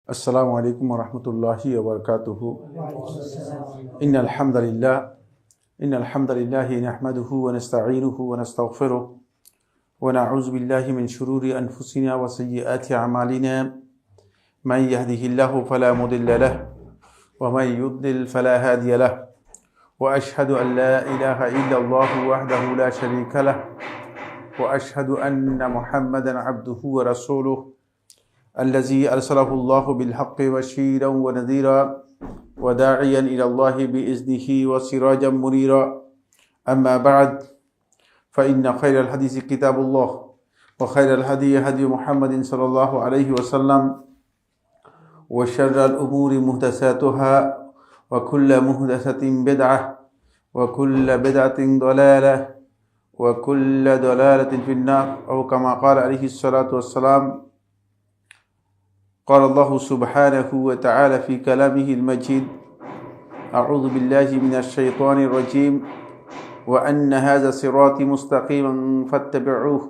السلام عليكم ورحمة الله وبركاته. إن الحمد لله نحمده ونستعينه ونستغفره ونعوذ بالله من شرور أنفسنا وسيئات أعمالنا. من يهده الله فلا مضل له ومن يضلل فلا هادي له وأشهد أن لا إله إلا الله وحده لا شريك له وأشهد أن محمدا عبده ورسوله الذي أرسله الله بالحق بشيرا ونذيرا وداعيا إلى الله بإذنه وسراجا منيرا. أما بعد فإن خير الحديث كتاب الله وخير الهدي هدي محمد صلى الله عليه وسلم وشر الأمور محدثاتها وكل محدثة بدعة وكل بدعة ضلالة وكل ضلالة في النار أو كما قال عليه الصلاة والسلام. قال الله سبحانه وتعالى في كلامه المجيد: أعوذ بالله من الشيطان الرجيم وأن هذا صراطي مستقيما فاتبعوه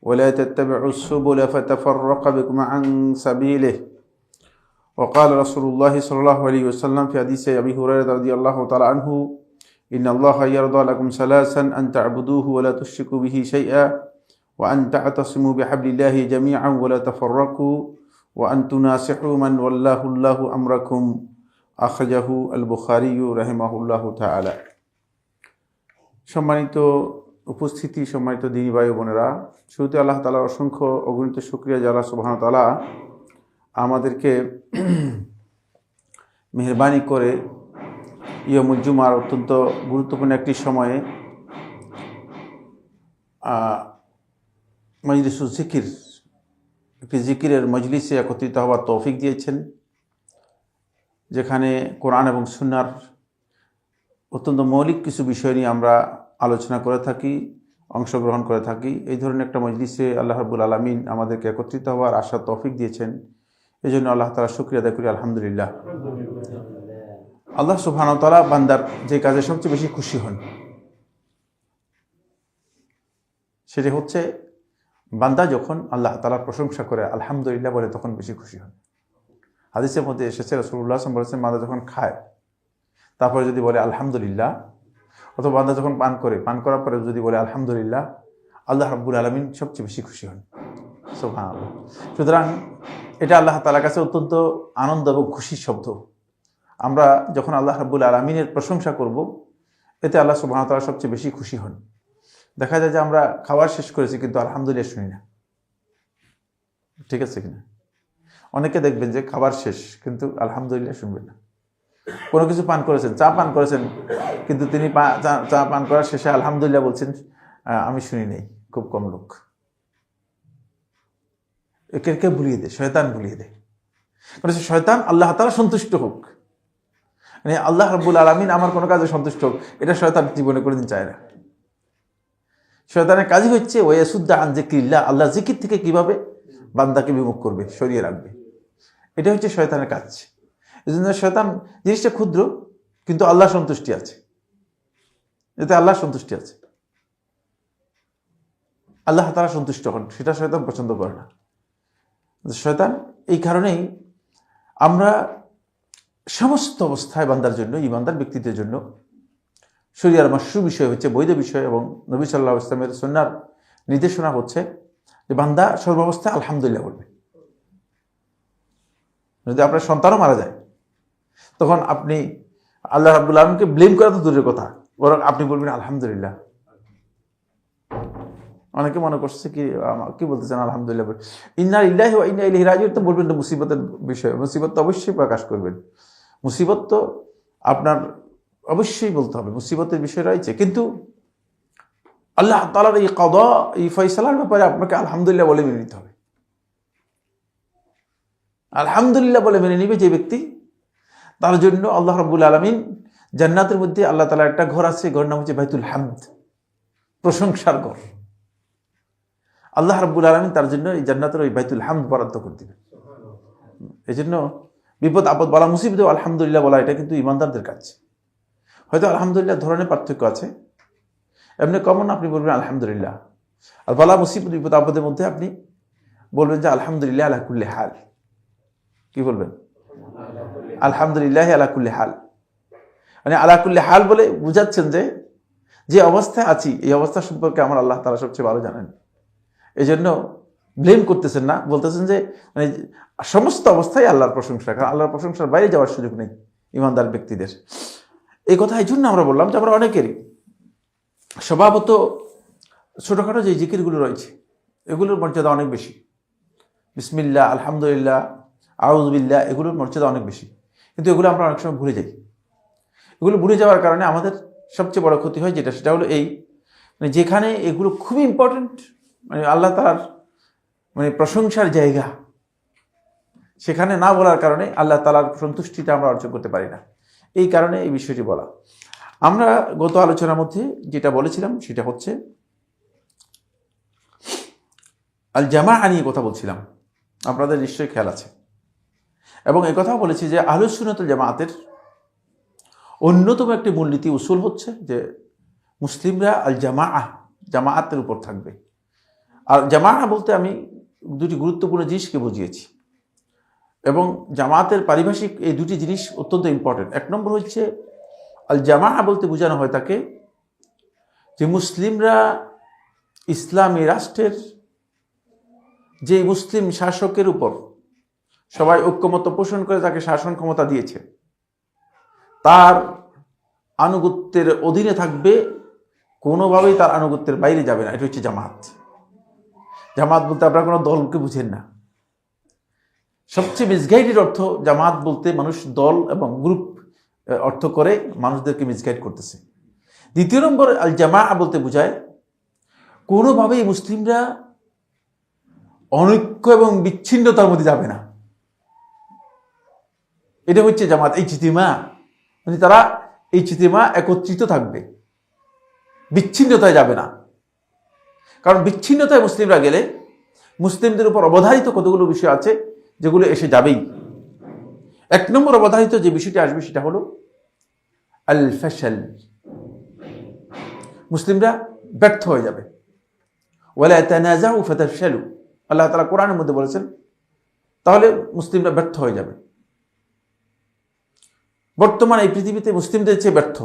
ولا تتبعوا السبل فتفرق بكم عن سبيله. وقال رسول الله صلى الله عليه وسلم في حديث أبي هريرة رضي الله تعالى عنه: إن الله يرضى لكم ثلاثا أن تعبدوه ولا تشركوا به شيئا وأن تعتصموا بحبل الله جميعا ولا تفرقوا وأن تناصحوا من والله الله أمركم. أخرجه البخاري رحمه الله تعالى. সম্মানিত উপস্থিতি, সম্মানিত দিনী ভাই বোনেরা, শুরুতে আল্লাহ তাআলার অসংখ্য অগণিত শুকরিয়া যে আল্লাহ সুবহানাহু ওয়া তাআলা আমাদেরকে মেহেরবানি করে ইয়ামুল জুমার অত্যন্ত গুরুত্বপূর্ণ একটি সময়ে মজলিসুল জিকির, একটি জিকিরের মজলিসে একত্রিত হওয়ার তৌফিক দিয়েছেন, যেখানে কোরআন এবং সুন্নাহর অত্যন্ত মৌলিক কিছু বিষয় নিয়ে আমরা আলোচনা করে থাকি, অংশগ্রহণ করে থাকি। এই ধরনের একটা মজলিসে আল্লাহ রাব্বুল আলামিন আমাদেরকে একত্রিত হওয়ার আশা তৌফিক দিয়েছেন। এই জন্য আল্লাহ তাআলা শুকরিয়া আদায় করি, আলহামদুলিল্লাহ। আল্লাহ সুবহানাহু ওয়া তাআলা বান্দার যে কাজে সবচেয়ে বেশি খুশি হন সেটি হচ্ছে বান্দা যখন আল্লাহ তাআলার প্রশংসা করে আলহামদুলিল্লাহ বলে তখন বেশি খুশি হন। হাদিসের মধ্যে এসেছে, রাসূলুল্লাহ সাল্লাল্লাহু আলাইহি ওয়াসাল্লাম বলেছেন, বান্দা যখন খায় তারপরে যদি বলে আলহামদুলিল্লাহ, অথবা বান্দা যখন পান করার পরে যদি বলে আলহামদুলিল্লাহ, আল্লাহ রাব্বুল আলামিন সবচেয়ে বেশি খুশি হন। সুবহানাল্লাহ। সুতরাং এটা আল্লাহ তাআলার কাছে অত্যন্ত আনন্দ এবং খুশির শব্দ। আমরা যখন আল্লাহ রাব্বুল আলামিনের প্রশংসা করব, এতে আল্লাহ সুবহানাহু ওয়া তাআলা সবচেয়ে বেশি খুশি হন। দেখা যায় যে আমরা খাবার শেষ করেছি কিন্তু আলহামদুলিল্লাহ শুনি না, ঠিক আছে কিনা? অনেকে দেখবেন যে খাবার শেষ কিন্তু আলহামদুলিল্লাহ শুনবেন না। কোনো কিছু পান করেছেন, চা পান করেছেন, কিন্তু তিনি চা পান করার শেষে আলহামদুলিল্লাহ বলছেন, আমি শুনি নাই। খুব কম লোক। কে ভুলিয়ে দেয়? শয়তান ভুলিয়ে দেয়। কারণ শয়তান আল্লাহ তাআলা সন্তুষ্ট হোক, মানে আল্লাহ রাব্বুল আলামিন আমার কোনো কাজে সন্তুষ্ট হোক, এটা শয়তান জীবনে কোনোদিন চায় না। শয়তানের কাজই হচ্ছে ওয়াসুদ্দা আন যিকরিল্লাহ, আল্লাহ জিকির থেকে কিভাবে বান্দাকে বিমুখ করবে, সরিয়ে রাখবে, এটা হচ্ছে শয়তানের কাজ। এই জন্য শয়তান জিনিসটা ক্ষুদ্র, কিন্তু আল্লাহ সন্তুষ্টি আছে, এতে আল্লাহ সন্তুষ্টি আছে। আল্লাহ তাআলা সন্তুষ্ট হন, সেটা শয়তান পছন্দ করে না। শয়তান এই কারণেই আমরা সমস্ত অবস্থায় বান্দার জন্য, ইমানদার ব্যক্তিদের জন্য শরিয়ার মাশরু বিষয় হচ্ছে বৈধ বিষয়, এবং নবী সাল্লাল্লাহু আলাইহি ওয়াসাল্লামের সুন্নাহর নির্দেশনা হচ্ছে যে বান্দা সর্বাবস্থায় আলহামদুলিল্লাহ বলবে। যদি আপনার সন্তানও মারা যায় তখন আপনি আল্লাহ রাব্বুল আলামিনকে ব্লেম করা তো দূরের কথা, বরং আপনি বলবেন আলহামদুলিল্লাহ। অনেকে মনে করছে কি বলতে চান আলহামদুলিল্লাহ, ইন্না লিল্লাহি ওয়া ইন্না ইলাইহি রাজিউন তো বলবেন না, মুসিবতের বিষয়। মুসিবত তো অবশ্যই প্রকাশ করবেন, মুসিবত তো আপনার অবশ্যই বলতে হবে, মুসিবতের বিষয় রয়েছে। কিন্তু আল্লাহ তাআলার এই কদা, এই ফয়সালার ব্যাপারে আপনাকে আলহামদুলিল্লাহ বলে মেনে নিতে হবে। আলহামদুলিল্লাহ বলে মেনে নিবে যে ব্যক্তি, তার জন্য আল্লাহ রাব্বুল আলামিন জান্নাতের মধ্যে আল্লাহ তাআলার একটা ঘর আছে, ঘর নাম হচ্ছে বাইতুল হামদ, প্রশংসার ঘর। আল্লাহ রাব্বুল আলামিন তার জন্য এই জান্নাতের ওই বাইতুল হামদ বরাদ্দ করে দিবেন। এই জন্য বিপদ আপদ বলা, মুসিবতে আলহামদুলিল্লাহ বলা, এটা কিন্তু ইমানদারদের কাজ। হয়তো আলহামদুলিল্লাহ ধরনের পার্থক্য আছে, এমনি কমন আপনি বলবেন আলহামদুলিল্লাহ, আর বলা মুসিবত বিপদ আপদের মধ্যে আপনি বলবেন যে আলহামদুলিল্লাহ আলা কুল্লি হাল। কি বলবেন? আলহামদুলিল্লাহ আলা কুল্লি হাল। মানে আলা কুল্লি হাল বলে বুঝাচ্ছেন যে অবস্থায় আছি এই অবস্থা সম্পর্কে আমার আল্লাহ তাআলা সবচেয়ে ভালো জানেন। এই জন্য ব্লেম করতেছেন না, বলতেছেন যে মানে সমস্ত অবস্থায় আল্লাহর প্রশংসা, কারণ আল্লাহর প্রশংসার বাইরে যাওয়ার সুযোগ নেই ইমানদার ব্যক্তিদের। এই কথা এই জন্য আমরা বললাম যে আমরা অনেকেরই স্বভাবত ছোটোখাটো যে জিকিরগুলো রয়েছে এগুলোর মর্যাদা অনেক বেশি। বিসমিল্লাহ, আলহামদুলিল্লাহ, আউযুবিল্লাহ, এগুলোর মর্যাদা অনেক বেশি, কিন্তু এগুলো আমরা অনেক সময় ভুলে যাই। এগুলো ভুলে যাওয়ার কারণে আমাদের সবচেয়ে বড় ক্ষতি হয় সেটা হলো এই, মানে যেখানে এগুলো খুবই ইম্পর্টেন্ট, মানে আল্লাহ তাআলার মানে প্রশংসার জায়গা, সেখানে না বলার কারণে আল্লাহ তাআলার সন্তুষ্টিটা আমরা অর্জন করতে পারি না। এই কারণে এই বিষয়টি বলা। আমরা গত আলোচনার মধ্যে যেটা বলেছিলাম সেটা হচ্ছে আল জামাআ নিয়ে কথা বলছিলাম, আপনাদের নিশ্চয়ই খেয়াল আছে। এবং এই কথাও বলেছি যে আহলুস সুন্নাত ওয়াল জামাআতের অন্যতম একটি মূলনীতি উসুল হচ্ছে যে মুসলিমরা আল জামাআতের উপর থাকবে। আর জামাআ বলতে আমি দুটি গুরুত্বপূর্ণ জিনিসকে বুঝিয়েছি, এবং জামাআতের পারিভাষিক এই দুটি জিনিস অত্যন্ত ইম্পর্টেন্ট। এক নম্বর হচ্ছে আল জামাআ বলতে বোঝানো হয় তাকে যে মুসলিমরা ইসলামী রাষ্ট্রের যে মুসলিম শাসকের উপর সবাই ঐক্যমত পোষণ করে তাকে শাসন ক্ষমতা দিয়েছে তার আনুগত্যের অধীনে থাকবে, কোনোভাবেই তার আনুগত্যের বাইরে যাবে না। এটা হচ্ছে জামাত। জামাত বলতে আপনারা কোনো দলকে বুঝেন না। সবচেয়ে মিসগাইডের অর্থ জামাত বলতে মানুষ দল এবং গ্রুপ অর্থ করে মানুষদেরকে মিসগাইড করতেছে। দ্বিতীয় নম্বর আল জামাআ বলতে বোঝায় কোনোভাবেই মুসলিমরা অনৈক্য এবং বিচ্ছিন্নতার মধ্যে যাবে না। এটা হচ্ছে জামাত। এই ইজতিমা মানে তারা এই ইজতিমা একত্রিত থাকবে, বিচ্ছিন্নতায় যাবে না। কারণ বিচ্ছিন্নতায় মুসলিমরা গেলে মুসলিমদের উপর অবধারিত কতগুলো বিষয় আছে যেগুলো এসে যাবেই। এক নম্বর অবধারিত যে বিষয়টি আসবে সেটা হলো আল ফাশল, মুসলিমরা ব্যর্থ হয়ে যাবে। ওয়ালা তানাজাউ ফাতাফশালু, আল্লাহ তাআলা কোরআনের মধ্যে বলেছেন, তাহলে মুসলিমরা ব্যর্থ হয়ে যাবে। বর্তমানে এই পৃথিবীতে মুসলিমদের চেয়ে ব্যর্থ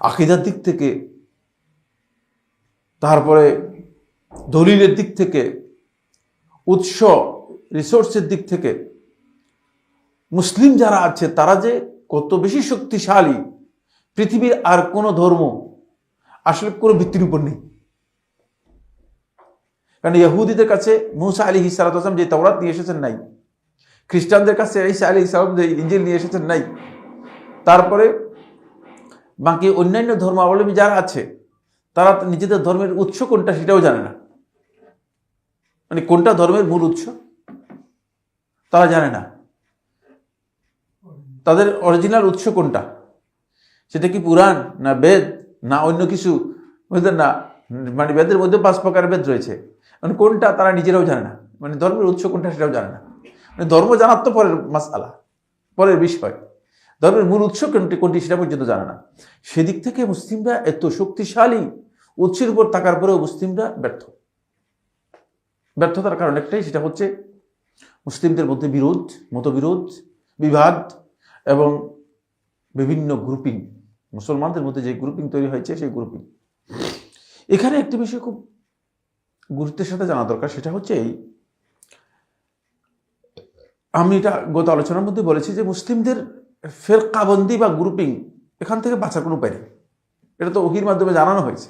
আকীদার দিক থেকে, তারপরে দলিলের দিক থেকে, উৎস রিসোর্সের দিক থেকে মুসলিম যারা আছে তারা যে কত বেশি শক্তিশালী, পৃথিবীর আর কোনো ধর্ম আসলে কোনো ভিত্তির উপর নেই। কারণ ইহুদিদের কাছে মূসা আলাইহিস সালাম যে তাওরাত নিয়ে এসেছেন নাই, খ্রিস্টানদের কাছে ঈসা আলাইহিস সালাম যে ইনজিল নিয়ে এসেছেন নাই, তারপরে বাকি অন্যান্য ধর্মাবলম্বী যারা আছে তারা নিজেদের ধর্মের উৎস কোনটা সেটাও জানে না। মানে কোনটা ধর্মের মূল উৎস তারা জানে না, তাদের অরিজিনাল উৎস কোনটা, সেটা কি পুরাণ না বেদ না অন্য কিছু, বুঝলেন না? মানে বেদের মধ্যে 5 প্রকার বেদ রয়েছে, মানে কোনটা তারা নিজেরাও জানে না। মানে ধর্মের উৎস কোনটা সেটাও জানে না। মানে ধর্ম জানার তো পরের মাসআলা, পরের বিষয়, ধর্মের মূল উৎস কোনটি সেটা পর্যন্ত জানে না। সেদিক থেকে মুসলিমরা এত শক্তিশালী উৎসের উপর থাকার পরেও মুসলিমরা ব্যর্থতার কারণ একটাই, সেটা হচ্ছে মুসলিমদের মধ্যে বিরোধ, মতবিরোধ, বিবাদ এবং বিভিন্ন গ্রুপিং, মুসলমানদের মধ্যে যে গ্রুপিং তৈরি হয়েছে সেই গ্রুপিং। এখানে একটি বিষয় খুব গুরুত্বের সাথে জানা দরকার, সেটা হচ্ছে এই, আমি এটা গত আলোচনার মধ্যে বলেছি যে মুসলিমদের ফেরকাবন্দি বা গ্রুপিং এখান থেকে বাঁচার কোনো উপায় নেই। এটা তো ওহীর মাধ্যমে জানানো হয়েছে,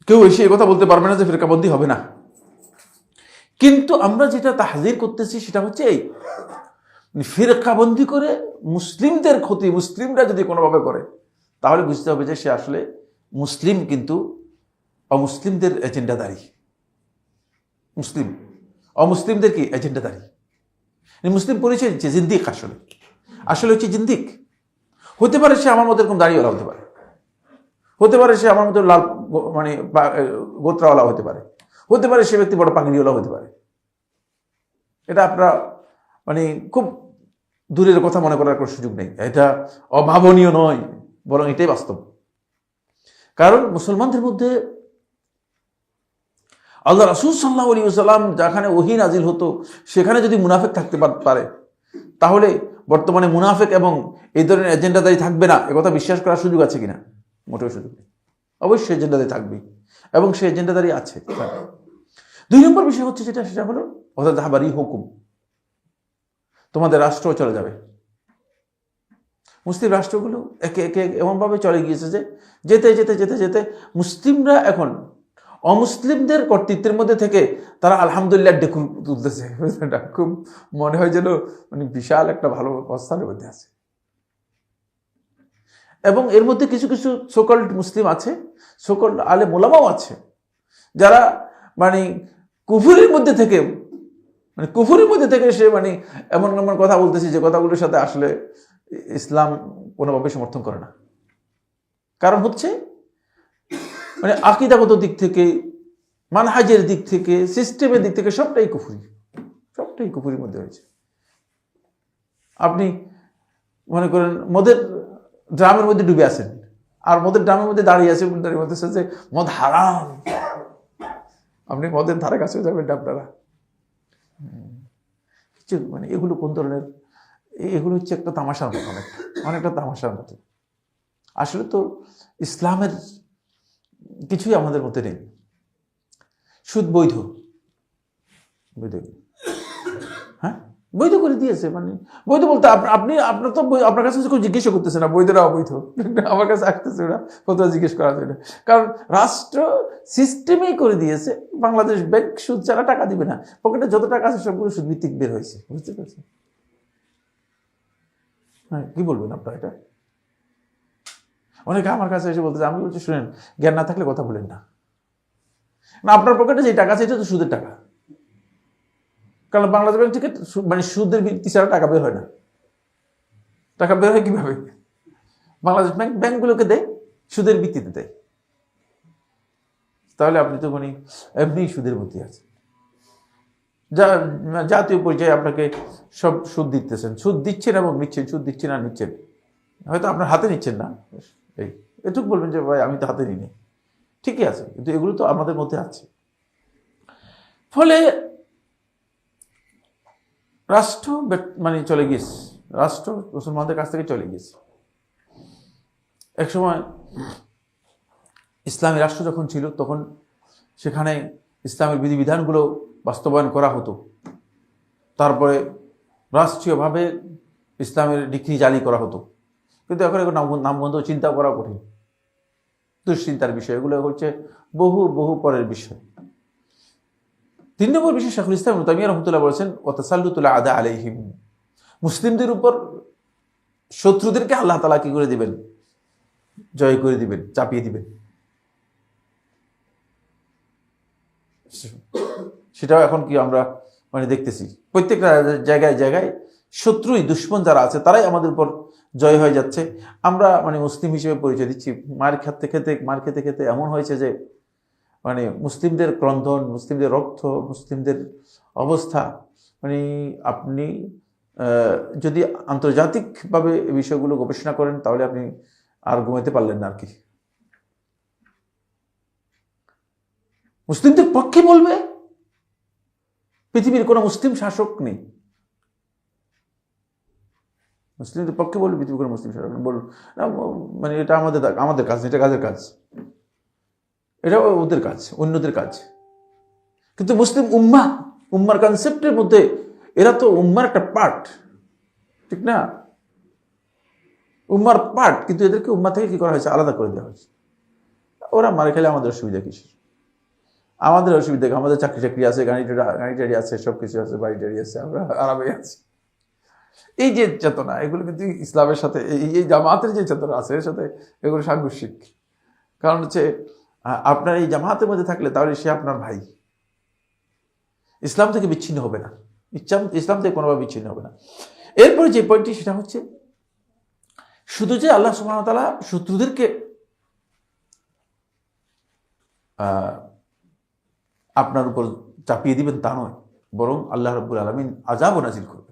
কেউ এসে এ কথা বলতে পারবে না যে ফেরকাবন্দি হবে না। কিন্তু আমরা যেটা তাহজির করতেছি সেটা হচ্ছে এই, ফেরকাবন্দি করে মুসলিমদের ক্ষতি মুসলিমরা যদি কোনোভাবে করে তাহলে বুঝতে হবে যে সে আসলে মুসলিম কিন্তু অমুসলিমদের এজেন্ডাদারি, মুসলিম অমুসলিমদের কি এজেন্ডাদারি। মুসলিম পরিচয় দিচ্ছে জিন্দিক, আসলে হচ্ছে জিন্দিক। হতে পারে সে আমার মতো এরকম দাড়িওয়ালা হতে পারে, হতে পারে সে আমার মতো লাল মানে গোত্রাওয়ালা হতে পারে, হতে পারে সে ব্যক্তি বড় পাগড়িওয়ালা হতে পারে। এটা আপনারা মানে খুব দূরের কথা মনে করার কোনো সুযোগ নেই, এটা অভাবনীয় নয়, বরং এটাই বাস্তব। কারণ মুসলমানদের মধ্যে আল্লাহ রাসূল সাল্লাল্লাহু আলাইহি ওয়াসাল্লাম যেখানে ওহী নাজিল হতো সেখানে যদি মুনাফিক থাকতে পারে, তাহলে বর্তমানে মুনাফিক এবং এই ধরনের এজেন্ডাদারি থাকবে না, একথা বিশ্বাস করার সুযোগ আছে কিনা? মোটেও সুযোগ নেই। অবশ্যই এজেন্ডাদারি থাকবেই, এবং সেই এজেন্ডাদারি আছে। 2 নম্বর বিষয় হচ্ছে সেটা হলো ওয়াতাযাহাবারি হুকুম, তোমাদের রাষ্ট্র চলে যাবে। মুসলিম রাষ্ট্রগুলো একে একে এমনভাবে চলে গিয়েছে যে যেতে যেতে যেতে যেতে মুসলিমরা এখন অমুসলিমদের কর্তৃত্বের মধ্যে থেকে তারা আলহামদুলিল্লাহ ডেকুর তুলতেছে। খুব মনে হয় যেন মানে বিশাল একটা ভালো অবস্থানের মধ্যে আছে। এবং এর মধ্যে কিছু কিছু সোকল্ড মুসলিম আছে, সোকল্ড আলেম ওলামাও আছে, যারা মানে কুফুরের মধ্যে থেকে সে মানে এমন এমন কথা বলতেছে যে কথাগুলোর সাথে আসলে ইসলাম কোনোভাবে সমর্থন করে না। কারণ হচ্ছে মানে আকীদাগত দিক থেকে, মানহাজের দিক থেকে, সিস্টেমের দিক থেকে সবটাই কুফরির মধ্যে হয়েছে। আপনি মনে করেন মদের ড্রামের মধ্যে ডুবে আছেন, আর মদের ড্রামের মধ্যে দাঁড়িয়ে আছে, দাঁড়িয়ে বলতেছে যে মদ হারাম, আপনি মদের ধারে কাছে যাবেন আপনারা। মানে এগুলো কোন ধরনের, এগুলো হচ্ছে একটা তামাশার মতো, অনেকটা তামাশার মতো। আসলে তো ইসলামের কিছুই আমাদের মধ্যে নেই। সুদ বৈধ, হ্যাঁ বৈধ করে দিয়েছে। মানে বৈধ বলতে আপনার তো আপনার কাছে কেউ জিজ্ঞেস করতেছে না বৈধ না অবৈধ, আমার কাছে আসতেছে ওরা ফতোয়া জিজ্ঞেস করা যায় না। কারণ রাষ্ট্র সিস্টেমেই করে দিয়েছে বাংলাদেশ ব্যাংক সুদ ছাড়া টাকা দিবে না, পকেটে যত টাকা আছে সবগুলো সুদ ভিত্তিক বের হয়েছে। বুঝতে পারছেন? হ্যাঁ, কি বলবেন আপনার এটা? অনেকে আমার কাছে এসে বলতেছে, আমি বলছি শুনেন, জ্ঞান না থাকলে কথা বলেন না। আপনার পকেটে যে টাকা আছে এটা তো সুদের টাকা, কারণ বাংলাদেশ ব্যাংক থেকে মানে সুদের ভিত্তি ছাড়া টাকা বের হয় না। টাকা বের হয় কিভাবে? বাংলাদেশ ব্যাংক ব্যাংকগুলোকে দেয়, সুদের ভিত্তিতে দেয়। তাহলে আপনি তো মানে এমনি সুদের মধ্যে আছে। জাতীয় পর্যায়ে আপনাকে সব সুদ দিতেছেন, সুদ দিচ্ছেন এবং নিচ্ছেন, সুদ দিচ্ছেন আর নিচ্ছেন। হয়তো আপনার হাতে নিচ্ছেন না, এটুকু বলবেন যে ভাই আমি তো হাতে নিই, ঠিকই আছে, কিন্তু এগুলো তো আমাদের মধ্যে আছে। ফলে রাষ্ট্র মানে চলে গিয়েছে, রাষ্ট্র মুসলমানদের কাছ থেকে চলে গিয়েছে। একসময় ইসলামী রাষ্ট্র যখন ছিল তখন সেখানে ইসলামের বিধিবিধানগুলো বাস্তবায়ন করা হতো, তারপরে রাষ্ট্রীয়ভাবে ইসলামের ডিগ্রি জারি করা হতো। কিন্তু এখন এগুলো নামবন্ধ চিন্তা করা কঠিন, দুশ্চিন্তার বিষয়। এগুলো হচ্ছে বহু বহু পরের বিষয়। 3 নম্বর বিষয় শাইখুল ইসলাম ইবনে তাইমিয়া রাহমাতুল্লাহ বলেছেন, ওয়াতাসাল্লুতুল আদা আলাইহিম, মুসলিমদের উপর শত্রুদেরকে আল্লাহ তাআলা কি করে দিবেন? জয় করে দিবেন, চাপিয়ে দিবেন। সেটাও এখন কি আমরা মানে দেখতেছি, প্রত্যেকটা জায়গায় জায়গায় শত্রুই, দুশ্মন যারা আছে তারাই আমাদের উপর জয় হয়ে যাচ্ছে। আমরা মানে মুসলিম হিসেবে পরিচয় দিচ্ছি, মার খেতে খেতে এমন হয়েছে যে মানে মুসলিমদের ক্রন্দন, মুসলিমদের রক্ত, মুসলিমদের অবস্থা, মানে আপনি যদি আন্তর্জাতিকভাবে এই বিষয়গুলো গবেষণা করেন তাহলে আপনি আর ঘুমাইতে পারলেন না আর কি। মুসলিমদের পক্ষে বলবে, পৃথিবীর কোনো মুসলিম শাসক নেই। মুসলিমদের পক্ষে বলবে, পৃথিবীর কোনো মুসলিম শাসক নেই বলুন না, মানে এটা আমাদের কাজ, এটা কাজের কাজ, এটা ওদের কাজ, অন্যদের কাজ। কিন্তু মুসলিম উম্মার কনসেপ্টের মধ্যে এরা তো উম্মার একটা পার্ট, ঠিক না? উম্মার পার্ট, কিন্তু এদেরকে উম্মা থেকে কি করা হয়েছে? আলাদা করে দেওয়া হয়েছে। ওরা মারে খেলে আমাদের অসুবিধা কিসের? আমাদের অসুবিধা, আমাদের চাকরি আছে, গাড়ি টাড়ি আছে, সবকিছু আছে, বাড়ি টাড়ি আছে, আমরা আরামে আছি। এই যে চেতনা, এগুলো কিন্তু ইসলামের সাথে, এই জামাতের যে চেতনা আছে এর সাথে এগুলো সাংঘর্ষিক। কারণ হচ্ছে আপনার এই জামাতের মধ্যে থাকলে তাহলে সে আপনার ভাই, ইসলাম থেকে বিচ্ছিন্ন হবে না, ইসলাম থেকে কোনোভাবে বিচ্ছিন্ন হবে না। এরপরে যে পয়েন্টটি সেটা হচ্ছে শুধু যে আল্লাহ সুবহানাহু ওয়া তাআলা শত্রুদেরকে আপনার উপর চাপিয়ে দিবেন তা নয়, বরং আল্লাহ রাব্বুল আলামিন আযাব নাযিল করবেন।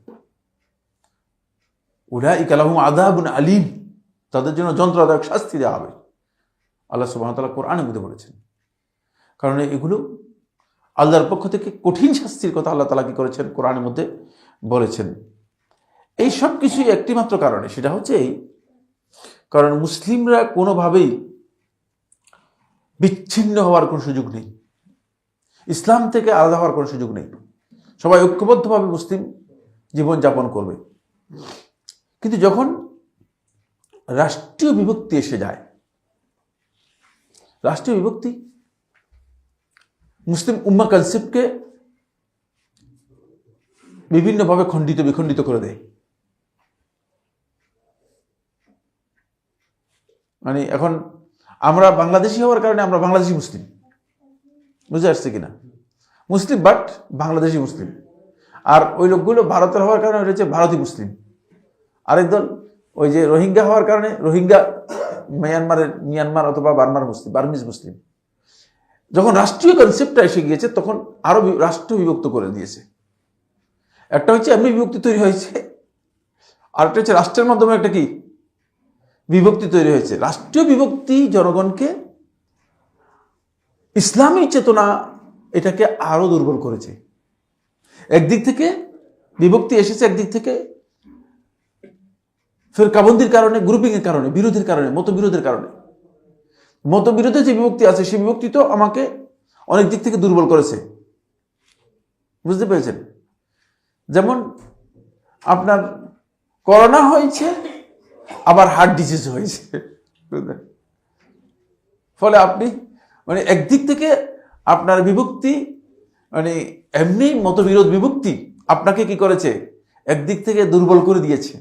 উলাইকা লাহুম আযাবুন আলীম, তাদের জন্য যন্ত্রণাদায়ক শাস্তি দেওয়া হবে, আল্লাহ সুবহানাহু ওয়া তাআলা কোরআনের মধ্যে বলেছেন। কারণ এগুলো আল্লাহর পক্ষ থেকে কঠিন শাস্তির কথা আল্লাহ তাআলা কি করেছেন, কোরআনের মধ্যে বলেছেন। এই সব কিছুই একটি মাত্র কারণে, সেটা হচ্ছে এই কারণ মুসলিমরা কোনোভাবেই বিচ্ছিন্ন হওয়ার কোনো সুযোগ নেই, ইসলাম থেকে আলাদা হওয়ার কোনো সুযোগ নেই। সবাই ঐক্যবদ্ধভাবে মুসলিম জীবনযাপন করবে। কিন্তু যখন রাষ্ট্রীয় বিভক্তি এসে যায়, রাষ্ট্রীয় বিভক্তি মুসলিম উম্মাহ কনসেপ্টকে বিভিন্নভাবে খণ্ডিত বিখণ্ডিত করে দেয়। মানে এখন আমরা বাংলাদেশি হওয়ার কারণে আমরা বাংলাদেশি মুসলিম, বুঝে আসছে কিনা? মুসলিম বাট বাংলাদেশি মুসলিম। আর ওই লোকগুলো ভারতের হওয়ার কারণে ওটা হচ্ছে ভারতীয় মুসলিম। আরেক দল ওই যে রোহিঙ্গা হওয়ার কারণে রোহিঙ্গা মিয়ানমার অথবা বার্মার মুসলিম, বার্মিজ মুসলিম। যখন রাষ্ট্রীয় কনসেপ্টটা এসে গিয়েছে তখন আরো রাষ্ট্র বিভক্ত করে দিয়েছে। একটা হচ্ছে এমনি বিভক্তি তৈরি হয়েছে, আর একটা হচ্ছে রাষ্ট্রের মাধ্যমে একটা কি বিভক্তি তৈরি হয়েছে। রাষ্ট্রীয় বিভক্তি জনগণকে ইসলামী চেতনা এটাকে আরো দুর্বল করেছে। একদিক থেকে বিভক্তি এসেছে, একদিক থেকে ফিরকাবন্দির কারণে, গ্রুপিং এর কারণে, বিরোধের কারণে, মতবিরোধের কারণে। মতবিরোধে যে বিভক্তি আছে সেই বিভক্তি তো আমাকে অনেক দিক থেকে দুর্বল করেছে, বুঝতে পেরেছেন? যেমন আপনার করোনা হয়েছে, আবার হার্ট ডিজিজ হয়েছে। ফলে আপনি মানে একদিক থেকে আপনার বিভক্তি মানে এমনি মতবিরোধ বিভক্তি আপনাকে কি করেছে, একদিক থেকে দুর্বল করে দিয়েছে।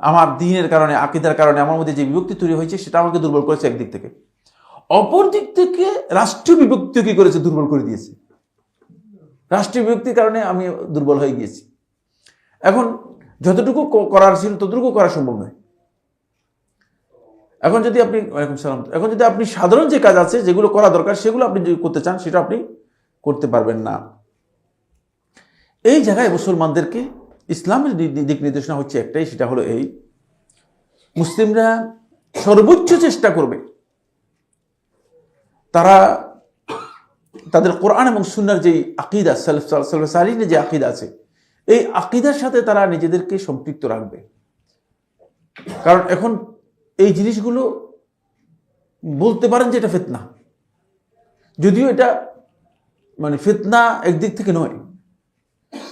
আমার দ্বীনের কারণে, আকীদার কারণে আমার মধ্যে যে বিভক্তি তৈরি হয়েছে সেটা আমাকে দুর্বল করেছে একদিক থেকে। অপর দিক থেকে রাষ্ট্রীয় বিভক্তি কি করেছে, দুর্বল করে দিয়েছে। রাষ্ট্রীয় বিভক্তির কারণে আমি দুর্বল হয়ে গিয়েছি। এখন যতটুকু করার ছিল ততটুকু করা সম্ভব নয়। এখন যদি আপনি ওয়ালাইকুম সালাম, এখন যদি আপনি সাধারণ যে কাজ আছে যেগুলো করা দরকার সেগুলো আপনি যদি করতে চান সেটা আপনি করতে পারবেন না। এই জায়গায় মুসলমানদেরকে ইসলামের দিক নির্দেশনা হচ্ছে একটাই, সেটা হলো এই, মুসলিমরা সর্বোচ্চ চেষ্টা করবে তারা তাদের কোরআন এবং সুন্নাহর যে আকীদা, সালাফ সালিহিনের যে আকীদা আছে এই আকীদার সাথে তারা নিজেদেরকে সম্পৃক্ত রাখবে। কারণ এখন এই জিনিসগুলো বলতে পারেন যে এটা ফিতনা, যদিও এটা মানে ফিতনা একদিক থেকে নয়,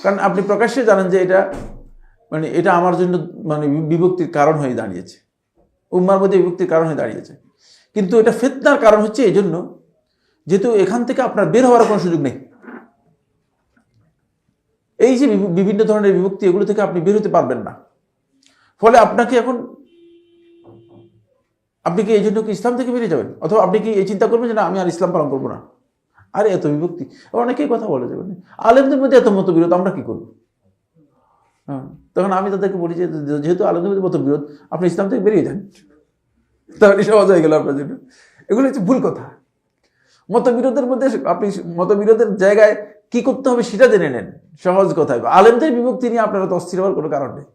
কারণ আপনি প্রকাশ্যে জানেন যে এটা মানে এটা আমার জন্য মানে বিভক্তির কারণ হয়ে দাঁড়িয়েছে, উম্মার মধ্যে বিভক্তির কারণ হয়ে দাঁড়িয়েছে। কিন্তু এটা ফিতনার কারণ হচ্ছে এই জন্য যেহেতু এখান থেকে আপনার বের হওয়ার কোনো সুযোগ নেই। এই যে বিভিন্ন ধরনের বিভক্তি, এগুলো থেকে আপনি বের হতে পারবেন না। ফলে আপনাকে এখন আপনি কি এই জন্য কি ইসলাম থেকে বেরিয়ে যাবেন, অথবা আপনি কি এই চিন্তা করবেন যে না আমি আর ইসলাম পালন করবো না, আরে এত বিভক্তি, অনেকেই কথা বলে যাবেন আলেমদের মধ্যে এত মতবিরোধ, আমরা কি করবো? হ্যাঁ, তখন আমি তাদেরকে বলি যে যেহেতু আলেমদের মধ্যে মতবিরোধ, আপনি ইসলাম থেকে বেরিয়ে যান, তাহলে সহজ হয়ে গেল আপনার জন্য। এগুলো হচ্ছে ভুল কথা। মতবিরোধের মধ্যে আপনি মতবিরোধের জায়গায় কি করতে হবে সেটা জেনে নেন, সহজ কথায়। আলেমদের বিভক্তি নিয়ে আপনারা তো অস্থির হওয়ার কোনো কারণ নেই।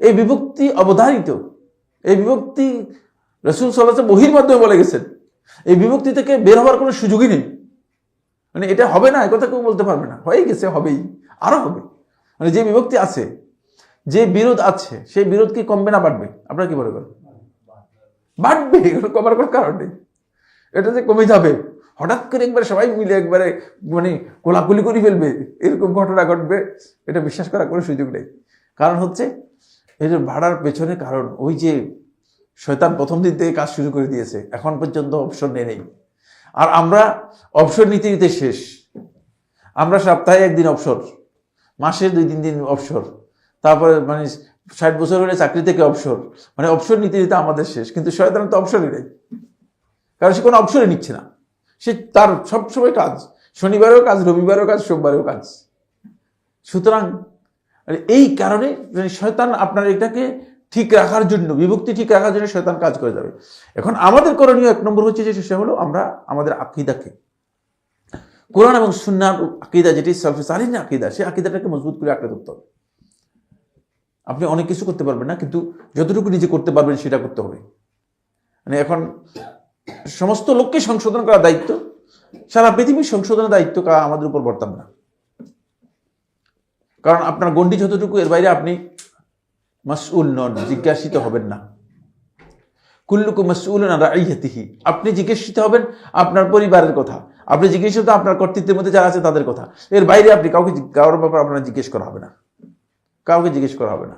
এই বিভক্তি অবধারিত, এই বিভক্তি রাসূল সাল্লাল্লাহু আলাইহি ওয়াসাল্লাম ওহীর মাধ্যমে বলে গেছেন। এই বিভক্তি থেকে বের হওয়ার কোনো সুযোগই নেই। মানে এটা হবে না, একথা কেউ বলতে পারবে না, হয়ে গেছে, হবেই, আরো হবে। মানে যে বিভক্তি আছে, যে বিরোধ আছে, সেই বিরোধ কি কমবে না বাড়বে? আপনারা কি মনে করেন? বাড়বে, এগুলো কমার কোনো কারণ নেই। এটা যে কমে যাবে হঠাৎ করে একবারে সবাই মিলে একবারে মানে কোলাকুলি করে ফেলবে, এরকম ঘটনা ঘটবে, এটা বিশ্বাস করার কোনো সুযোগ নেই। কারণ হচ্ছে এই যে ভাড়ার পেছনে কারণ ওই যে শয়তান প্রথম দিন থেকে কাজ শুরু করে দিয়েছে, এখন পর্যন্ত অবসর নেই। আর আমরা অবসর নিতে নিতে শেষ। আমরা সপ্তাহে একদিন অবসর, মাসে 2-3 দিন অবসর, তারপরে মানে 60 বছর হলে চাকরি থেকে অবসর, মানে অবসর নিতে নিতে আমাদের শেষ। কিন্তু শয়তান তো অবসরই নেই, কারণ সে কোনো অবসরে নিচ্ছে না। সে তার সবসময় কাজ, শনিবারেও কাজ, রবিবারেও কাজ, সোমবারেও কাজ। সুতরাং এই কারণে শয়তান আপনার এটাকে ঠিক রাখার জন্য, বিভক্তি ঠিক রাখার জন্য শয়তান কাজ করে যাবে। এখন আমাদের করণীয় 1 নম্বর হচ্ছে যে সেটা হলো আমরা আমাদের আকীদাকে, কোরআন এবং সুন্নাহর আকীদা যেটি সালফে সালিহিনের আকীদা, সেই আকীদাটাকে মজবুত করে আঁকড়ে ধরতে হবে। আপনি অনেক কিছু করতে পারবেন না, কিন্তু যতটুকু নিজে করতে পারবেন সেটা করতে হবে। মানে এখন সমস্ত লোককে সংশোধন করার দায়িত্ব সারা পৃথিবীর সংশোধনের দায়িত্ব আমাদের উপর বর্তাম না, কারণ আপনার গণ্ডি যতটুকু এর বাইরে আপনি মাসউল নন, জিজ্ঞাসিত হবেন না। কুল্লুকুম মাসউলুন আন রাইয়াতিহি, আপনি জিজ্ঞাসিত হবেন আপনার পরিবারের কথা, আপনি জিজ্ঞাসিত আপনার কর্তৃত্বের মধ্যে যারা আছে তাদের কথা। এর বাইরে আপনি কারোর ব্যাপারে আপনার জিজ্ঞেস করা হবে না, কাউকে জিজ্ঞেস করা হবে না।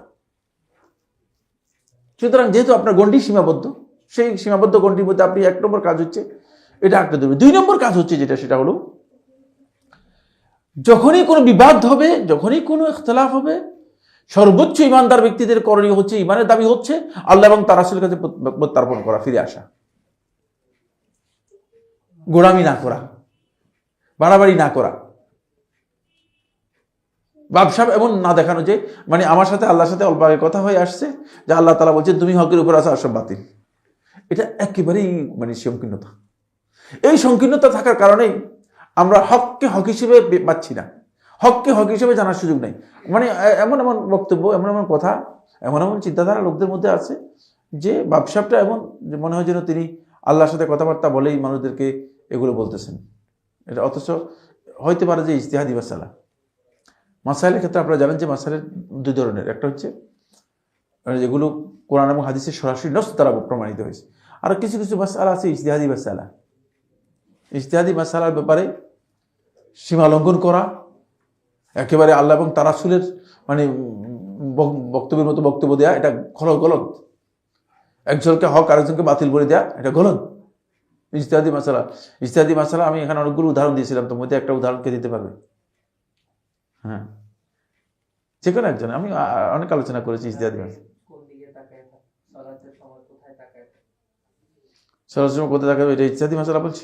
সুতরাং যেহেতু আপনার গণ্ডি সীমাবদ্ধ, সেই সীমাবদ্ধ গণ্ডির মধ্যে আপনি 1 নম্বর কাজ হচ্ছে এটা আঁকড়ে ধরবেন। 2 নম্বর কাজ হচ্ছে সেটা হলো যখনই কোনো বিবাদ হবে, যখনই কোনো ইখতিলাফ হবে, সর্বোচ্চ ইমানদার ব্যক্তিদের করণীয় হচ্ছে, ইমানের দাবি হচ্ছে আল্লাহ এবং তার রাসূলের কাছে প্রত্যার্পণ করা, ফিরে আসা, গোড়ামি না করা, বাড়াবাড়ি না করা, ব্যবসাব এমন না দেখানো যে মানে আমার সাথে আল্লাহর সাথে অল্প আগে কথা হয়ে আসছে যে আল্লাহ তাআলা বলছেন তুমি হকের উপর আছো আর সব বাতিল। এটা একেবারেই মানে সংকীর্ণতা। এই সংকীর্ণতা থাকার কারণেই আমরা হককে হক হিসেবে পাচ্ছি না, হককে হক হিসেবে জানার সুযোগ নেই। মানে এমন এমন বক্তব্য, এমন এমন কথা, এমন এমন চিন্তাধারা লোকদের মধ্যে আছে যে ব্যবসাটা এমন যে মনে হয় যেন তিনি আল্লাহর সাথে কথাবার্তা বলেই মানুষদেরকে এগুলো বলতেছেন। এটা অথচ হইতে পারে যে ইজতিহাদি মাসালা। মাসাইলের ক্ষেত্রে আপনারা জানেন যে মাসাইলের 2 ধরনের, একটা হচ্ছে যেগুলো কোরআন এবং হাদিসের সরাসরি নস দ্বারা প্রমাণিত হয়েছে, আর কিছু কিছু মাসালা আছে ইজতিহাদি মাসালা। ইজতিহাদি মাসালার ব্যাপারে সীমা লঙ্ঘন করা, একেবারে আল্লাহ এবং তার রাসূলের মানে বক্তব্যের মতো বক্তব্য দেয়া, এটা গলত। একজনকে হক আরেকজনকে বাতিল করে দেয়া, এটা গলত। ইজতিহাদি মাসালা আমি এখানে অনেকগুলো উদাহরণ দিয়েছিলাম, তোর মধ্যে একটা উদাহরণকে দিতে পারবে? হ্যাঁ, যে কোনো একজন, আমি অনেক আলোচনা করেছি ইজতিহাদি মাসালা। সরাসরি কোথায় তাকাবে, এটা ইজতিহাদি মাসালা বলছি।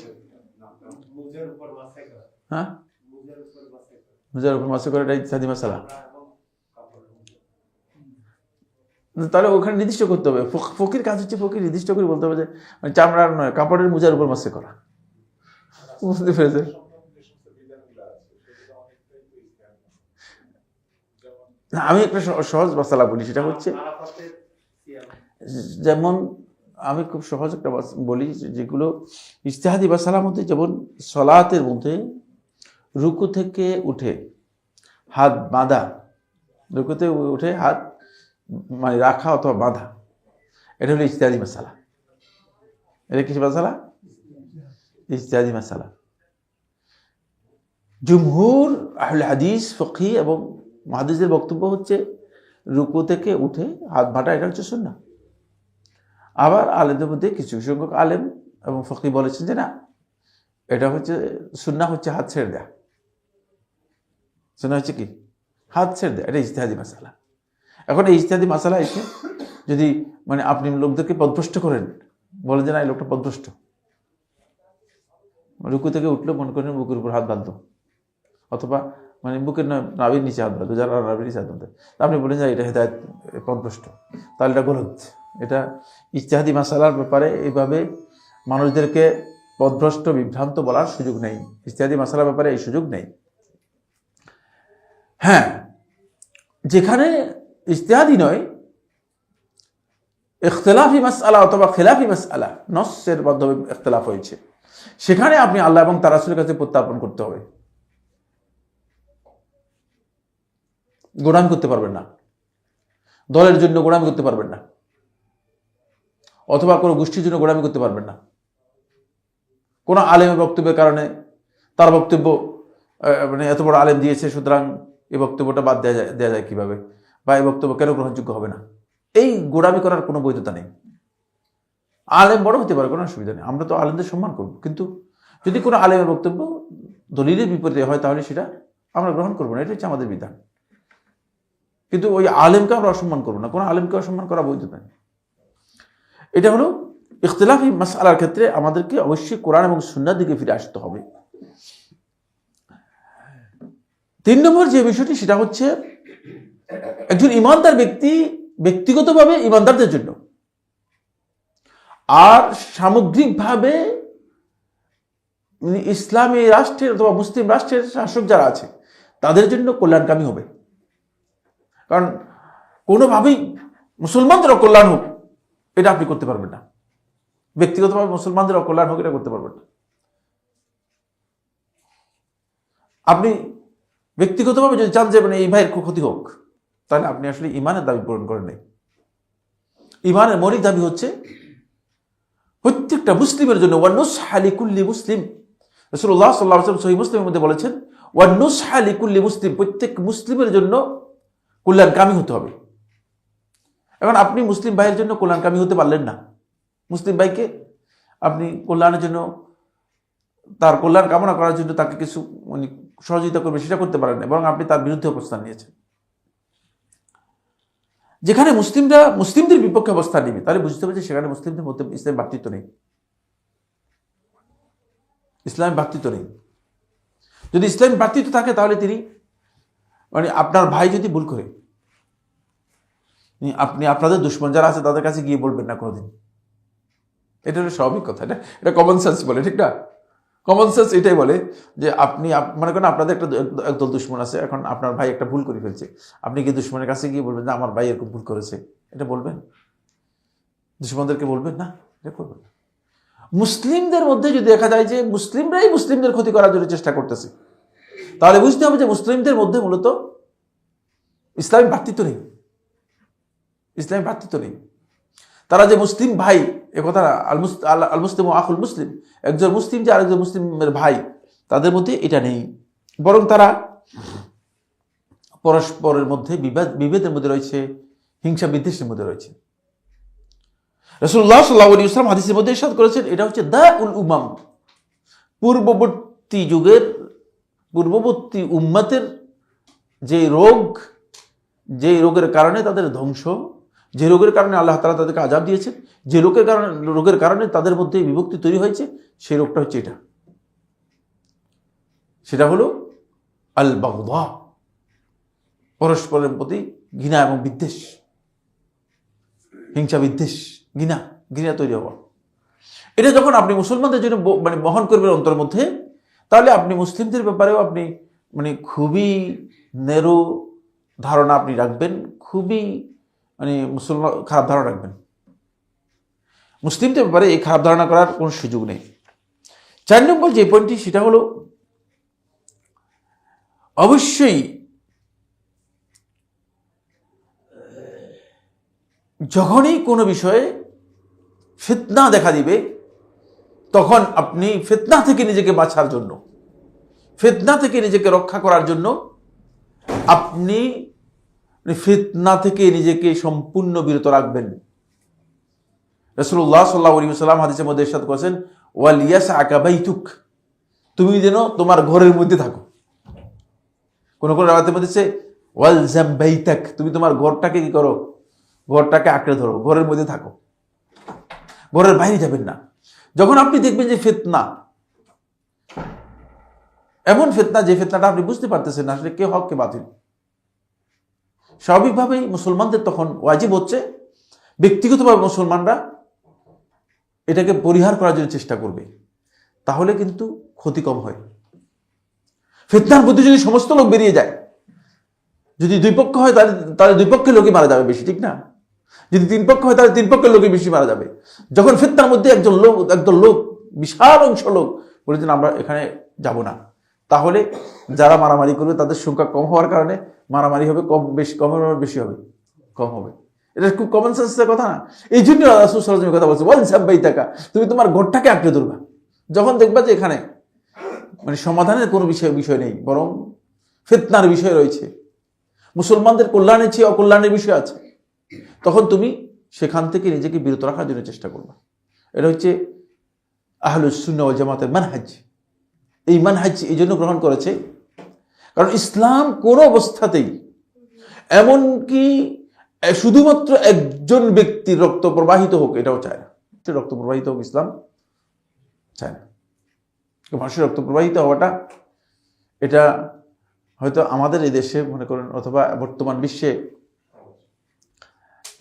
হ্যাঁ, মুজার উপর মাসে করে, এটা ইজতিহাদি মাসালা। তাহলে ওখানে নির্দিষ্ট করতে হবে, ফকির কাজ হচ্ছে ফকির নির্দিষ্ট করে বলতে হবে যে চামড়ার নয়, কাপড়ের মুজার উপর মাসে করা। বুঝতে পেরেছে? আমি একটা সহজ মাসালা বলি, সেটা হচ্ছে যেমন আমি খুব সহজ একটা বলি, যেগুলো ইজতিহাদি মাসালার মধ্যে, যেমন সলাতের মধ্যে রুকু থেকে উঠে হাত বাঁধা, রুকুতে উঠে হাত মানে রাখা অথবা বাঁধা, এটা হলো ইজতিহাদি মাসালা। এটা কিছু মাসালা ইজতিহাদি মাসালা। জুমহুর আহলে হাদিস, ফিকহি এবং মুহাদ্দিসের বক্তব্য হচ্ছে রুকু থেকে উঠে হাত বাঁধা এটা হচ্ছে সুন্নাহ। আবার আলেমদের মধ্যে কিছু সংখ্যক আলেম এবং ফিকহি বলেছেন যে না, এটা হচ্ছে সুন্নাহ হচ্ছে হাত ছেড়ে দেয়া। সুন্নাহ হচ্ছে কি? হাত ছেড়ে দেয়া। এটা ইজতিহাদি মাসালা। এখন এই ইজতিহাদি মাসালা এসে যদি মানে আপনি লোকদেরকে পদভ্রষ্ট করেন, বলেন যে না এই লোকটা পদভ্রষ্ট, রুকু থেকে উঠলো মনে করেন বুকের উপর হাত বাঁধলো, অথবা মানে বুকের নাভির নিচে হাত বাঁধলো, যারা নাভির নিচে হাত বাঁধে, আপনি বলেন যে এটা হেদায়েত পদভ্রষ্ট, তাহলে এটা গলত। এটা ইজতিহাদি মাসালার ব্যাপারে এইভাবে মানুষদেরকে পদভ্রষ্ট বিভ্রান্ত বলার সুযোগ নেই। ইজতিহাদি মাসালার ব্যাপারে এই সুযোগ নেই। হ্যাঁ, যেখানে ইজতিহাদি নয়, ইখতিলাফি মাসআলা অথবা খিলাফি মাসআলা, নসের মাধ্যমে ইখতিলাফ হয়েছে, সেখানে আপনি আল্লাহ এবং তার রাসূলের কাছে প্রত্যার্পণ করতে হবে। গোলামি করতে পারবেন না, দলের জন্য গোলামি করতে পারবেন না, অথবা কোনো গোষ্ঠীর জন্য গোলামি করতে পারবেন না। কোনো আলেমের বক্তব্যের কারণে তার বক্তব্য মানে এত বড় আলেম দিয়েছে, সুতরাং এই বক্তব্যটা বাদ দেওয়া যায় কিভাবে, বা এই বক্তব্য কেন গ্রহণযোগ্য হবে না, এই গোলামি করার কোনো বৈধতা নেই। আলেম বড় হতে পারে, কোনো অসুবিধা নেই, আমরা তো আলেমদের সম্মান করব, কিন্তু যদি কোনো আলেমের বক্তব্য দলিলের বিপরীতে হয় তাহলে সেটা আমরা গ্রহণ করবো না, এটা হচ্ছে আমাদের বিধান। কিন্তু ওই আলেমকে আমরা অসম্মান করবো না, কোনো আলেমকে অসম্মান করা বৈধতা নেই। এটা হলো ইখতিলাফি মাসআলার ক্ষেত্রে আমাদেরকে অবশ্যই কোরআন এবং সুন্নাহর দিকে ফিরে আসতে হবে। 3 নম্বর যে বিষয়টি, সেটা হচ্ছে একজন ইমানদার ব্যক্তি ব্যক্তিগতভাবে ইমানদারদের জন্য আর সামগ্রিকভাবে ইসলামী রাষ্ট্রের অথবা মুসলিম রাষ্ট্রের শাসক যারা আছে তাদের জন্য কল্যাণকামী হবে। কারণ কোনোভাবেই মুসলমানদের অকল্যাণ হোক এটা আপনি করতে পারবেন না, ব্যক্তিগতভাবে মুসলমানদের অকল্যাণ হোক এটা করতে পারবেন না। আপনি ব্যক্তিগতভাবে যদি চান যে মানে এই ভাইয়ের ক্ষতি হোক, তাহলে আপনি আসলে ইমানের দাবি পূরণ করেন নাই। ইমানের মৌলিক দাবি হচ্ছে প্রত্যেকটা মুসলিমের জন্য ওয়ানুসহা লিকুল্লি মুসলিম, রাসূলুল্লাহ সাল্লাল্লাহু আলাইহি ওয়াসাল্লাম সহিহ মুসলিমের মধ্যে বলেছেন ওয়ানুসহা লিকুল্লি মুসলিম, প্রত্যেক মুসলিমের জন্য কল্যাণকামী হতে হবে। এখন আপনি মুসলিম ভাইয়ের জন্য কল্যাণকামী হতে পারলেন না, মুসলিম ভাইকে আপনি কল্যাণের জন্য, তার কল্যাণ কামনা করার জন্য তাকে কিছু মানে সহযোগিতা করবে সেটা করতে পারেন না, বরং আপনি তার বিরুদ্ধে অবস্থান নিয়েছেন। যেখানে মুসলিমরা মুসলিমদের বিপক্ষে অবস্থান নেবে, তাহলে বুঝতে হবে যে সেখানে মুসলিমদের মধ্যে ইসলামের ভ্রাতৃত্ব নেই, ইসলামের ভ্রাতৃত্ব নেই। যদি ইসলামের ভ্রাতৃত্ব থাকে তাহলে তিনি মানে আপনার ভাই যদি ভুল করে, আপনি আপনাদের দুশমন যারা আছে তাদের কাছে গিয়ে বলবেন না কোনোদিন। এটা হলো স্বাভাবিক কথা, এটা কমন সেন্স বলে, ঠিক না? কমন সেন্স এটাই বলে যে আপনি মনে করেন আপনাদের একদল দুশমন আছে, এখন আপনার ভাই একটা ভুল করে ফেলছে, আপনি কি দুশমনের কাছে গিয়ে বলবেন যে আমার ভাই এরকম ভুল করেছে? এটা বলবেন? দুশমনদেরকে বলবেন না, এটা করবেন না। মুসলিমদের মধ্যে যদি দেখা যায় যে মুসলিমরাই মুসলিমদের ক্ষতি করার জন্য চেষ্টা করতেছে, তাহলে বুঝতে হবে যে মুসলিমদের মধ্যে মূলত ইসলামী ভ্রাতৃত্ব নেই, ইসলামী ভ্রাতৃত্ব নেই। তারা যে মুসলিম ভাই, এ কথা আল মুসলিম ও আখুল মুসলিম, একজন মুসলিম যে আরেকজন মুসলিমের ভাই, তাদের মধ্যে এটা নেই, বরং তারা পরস্পরের মধ্যে বিভেদের মধ্যে রয়েছে, হিংসা বিদ্বেষের মধ্যে রয়েছে। রাসূলুল্লাহ সাল্লাল্লাহু আলাইহি ওয়াসাল্লাম হাদিসের মধ্যে ইরশাদ করেছেন, এটা হচ্ছে দাউল উমাম, পূর্ববর্তী উম্মতের যে রোগ, যে রোগের কারণে তাদের ধ্বংস, যে রোগের কারণে আল্লাহ তাআলা তাদেরকে আযাব দিয়েছেন, যে রোগের কারণে তাদের মধ্যে বিভক্তি তৈরি হয়েছে, সেই রোগটা হচ্ছে এটা, সেটা হলো আল বাগদা, পরস্পরের প্রতি ঘৃণা এবং বিদ্বেষ, হিংসা বিদ্বেষ, ঘৃণা তৈরি হওয়া। এটা যখন আপনি মুসলমানদের জন্য মানে বহন করবেন অন্তরের মধ্যে, তাহলে আপনি মুসলিমদের ব্যাপারেও আপনি মানে খুবই নেরো ধারণা আপনি রাখবেন, খুবই মানে মুসলমান খারাপ ধারণা রাখবেন। মুসলিমদের ব্যাপারে এই খারাপ ধারণা করার কোনো সুযোগ নেই। 4 নম্বর যে পয়েন্টটি, সেটা হলো অবশ্যই যখনই কোনো বিষয়ে ফিতনা দেখা দিবে, তখন আপনি ফিতনা থেকে নিজেকে বাঁচার জন্য, ফিতনা থেকে নিজেকে রক্ষা করার জন্য আপনি ফিতনা থেকে নিজেকে সম্পূর্ণ বিরত রাখবেন। রাসূলুল্লাহ সাল্লাল্লাহু আলাইহি ওয়াসাল্লাম হাদিসের মধ্যে ইরশাদ করেছেন, ওয়াল ইয়াসআকা বাইতুক, তুমি যেন তোমার ঘরের মধ্যে থাকো। কোন কোন রাওয়াতের মধ্যে আছে ওয়ালজাম বাইতাক, তুমি তোমার ঘরটাকে কি করো, ঘরটাকে আঁকড়ে ধরো, ঘরের মধ্যে থাকো, ঘরের বাইরে যাবেন না। যখন আপনি দেখবেন যে ফিতনা, এমন ফিতনা যে ফিতনাটা আপনি বুঝতে পারতেছেন না আসলে কে হক কে বাতিল, স্বাভাবিকভাবেই মুসলমানদের তখন ওয়াজিব হচ্ছে ব্যক্তিগতভাবে মুসলমানরা এটাকে পরিহার করার জন্য চেষ্টা করবে, তাহলে কিন্তু ক্ষতি কম হয়। ফিতনার মধ্যে যদি সমস্ত লোক বেরিয়ে যায়, যদি 2 পক্ষ হয় তাহলে 2 পক্ষের লোকই মারা যাবে বেশি, ঠিক না? যদি 3 পক্ষ হয় তাহলে 3 পক্ষের লোকই বেশি মারা যাবে। যখন ফিতনার মধ্যে একদল লোক বিশাল অংশ লোক বলেছেন আমরা এখানে যাব না, তাহলে যারা মারামারি করবে তাদের সংখ্যা কম হওয়ার কারণে মারামারি হবে কমের বেশি হবে, কম হবে। এটা খুব কমন সেন্সের কথা না? এই জন্য রাসূল সাল্লাল্লাহু আলাইহি ওয়াসাল্লাম কথা বলছে, ওয়াল সাব্বাইতাকা, তুমি তোমার ঘরটাকে আঁকড়ে ধরবা। যখন দেখবা যে এখানে মানে সমাধানের কোনো বিষয় নেই, বরং ফিতনার বিষয় রয়েছে, মুসলমানদের কল্যাণের চেয়ে অকল্যাণের বিষয় আছে, তখন তুমি সেখান থেকে নিজেকে বিরত রাখার জন্য চেষ্টা করবা। এটা হচ্ছে আহলুস সুন্নাহ ওয়াল জামাতের মানহাজ। এই মানহাজ এই জন্য গ্রহণ করেছে কারণ ইসলাম কোনো অবস্থাতেই, এমনকি শুধুমাত্র একজন ব্যক্তির রক্ত প্রবাহিত হোক এটাও চায় না। রক্ত প্রবাহিত হোক ইসলাম চায় না। মানুষের রক্ত প্রবাহিত হওয়াটা, এটা হয়তো আমাদের এই দেশে মনে করেন অথবা বর্তমান বিশ্বে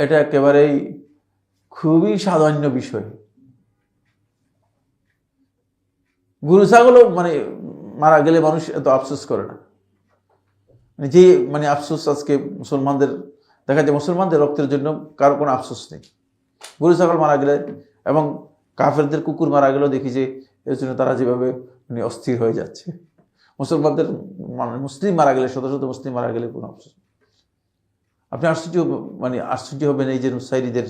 এটা একেবারেই খুবই সাধারণ বিষয়। গরু ছাগলও মানে মারা গেলে মানুষ এত আফসোস করে না, যে মানে আফসোস আজকে মুসলমানদের দেখা যায়, মুসলমানদের রক্তের জন্য কারো কোনো আফসোস নেই। গরু ছাগল মারা গেলে এবং কাফেরদের কুকুর মারা গেলেও দেখি যে এর জন্য তারা যেভাবে অস্থির হয়ে যাচ্ছে, মুসলমানদের মুসলিম মারা গেলে, শত শত মুসলিম মারা গেলে কোনো আফসোস। আপনি আশ্চর্য হবেন এই যে নুসাইরিদের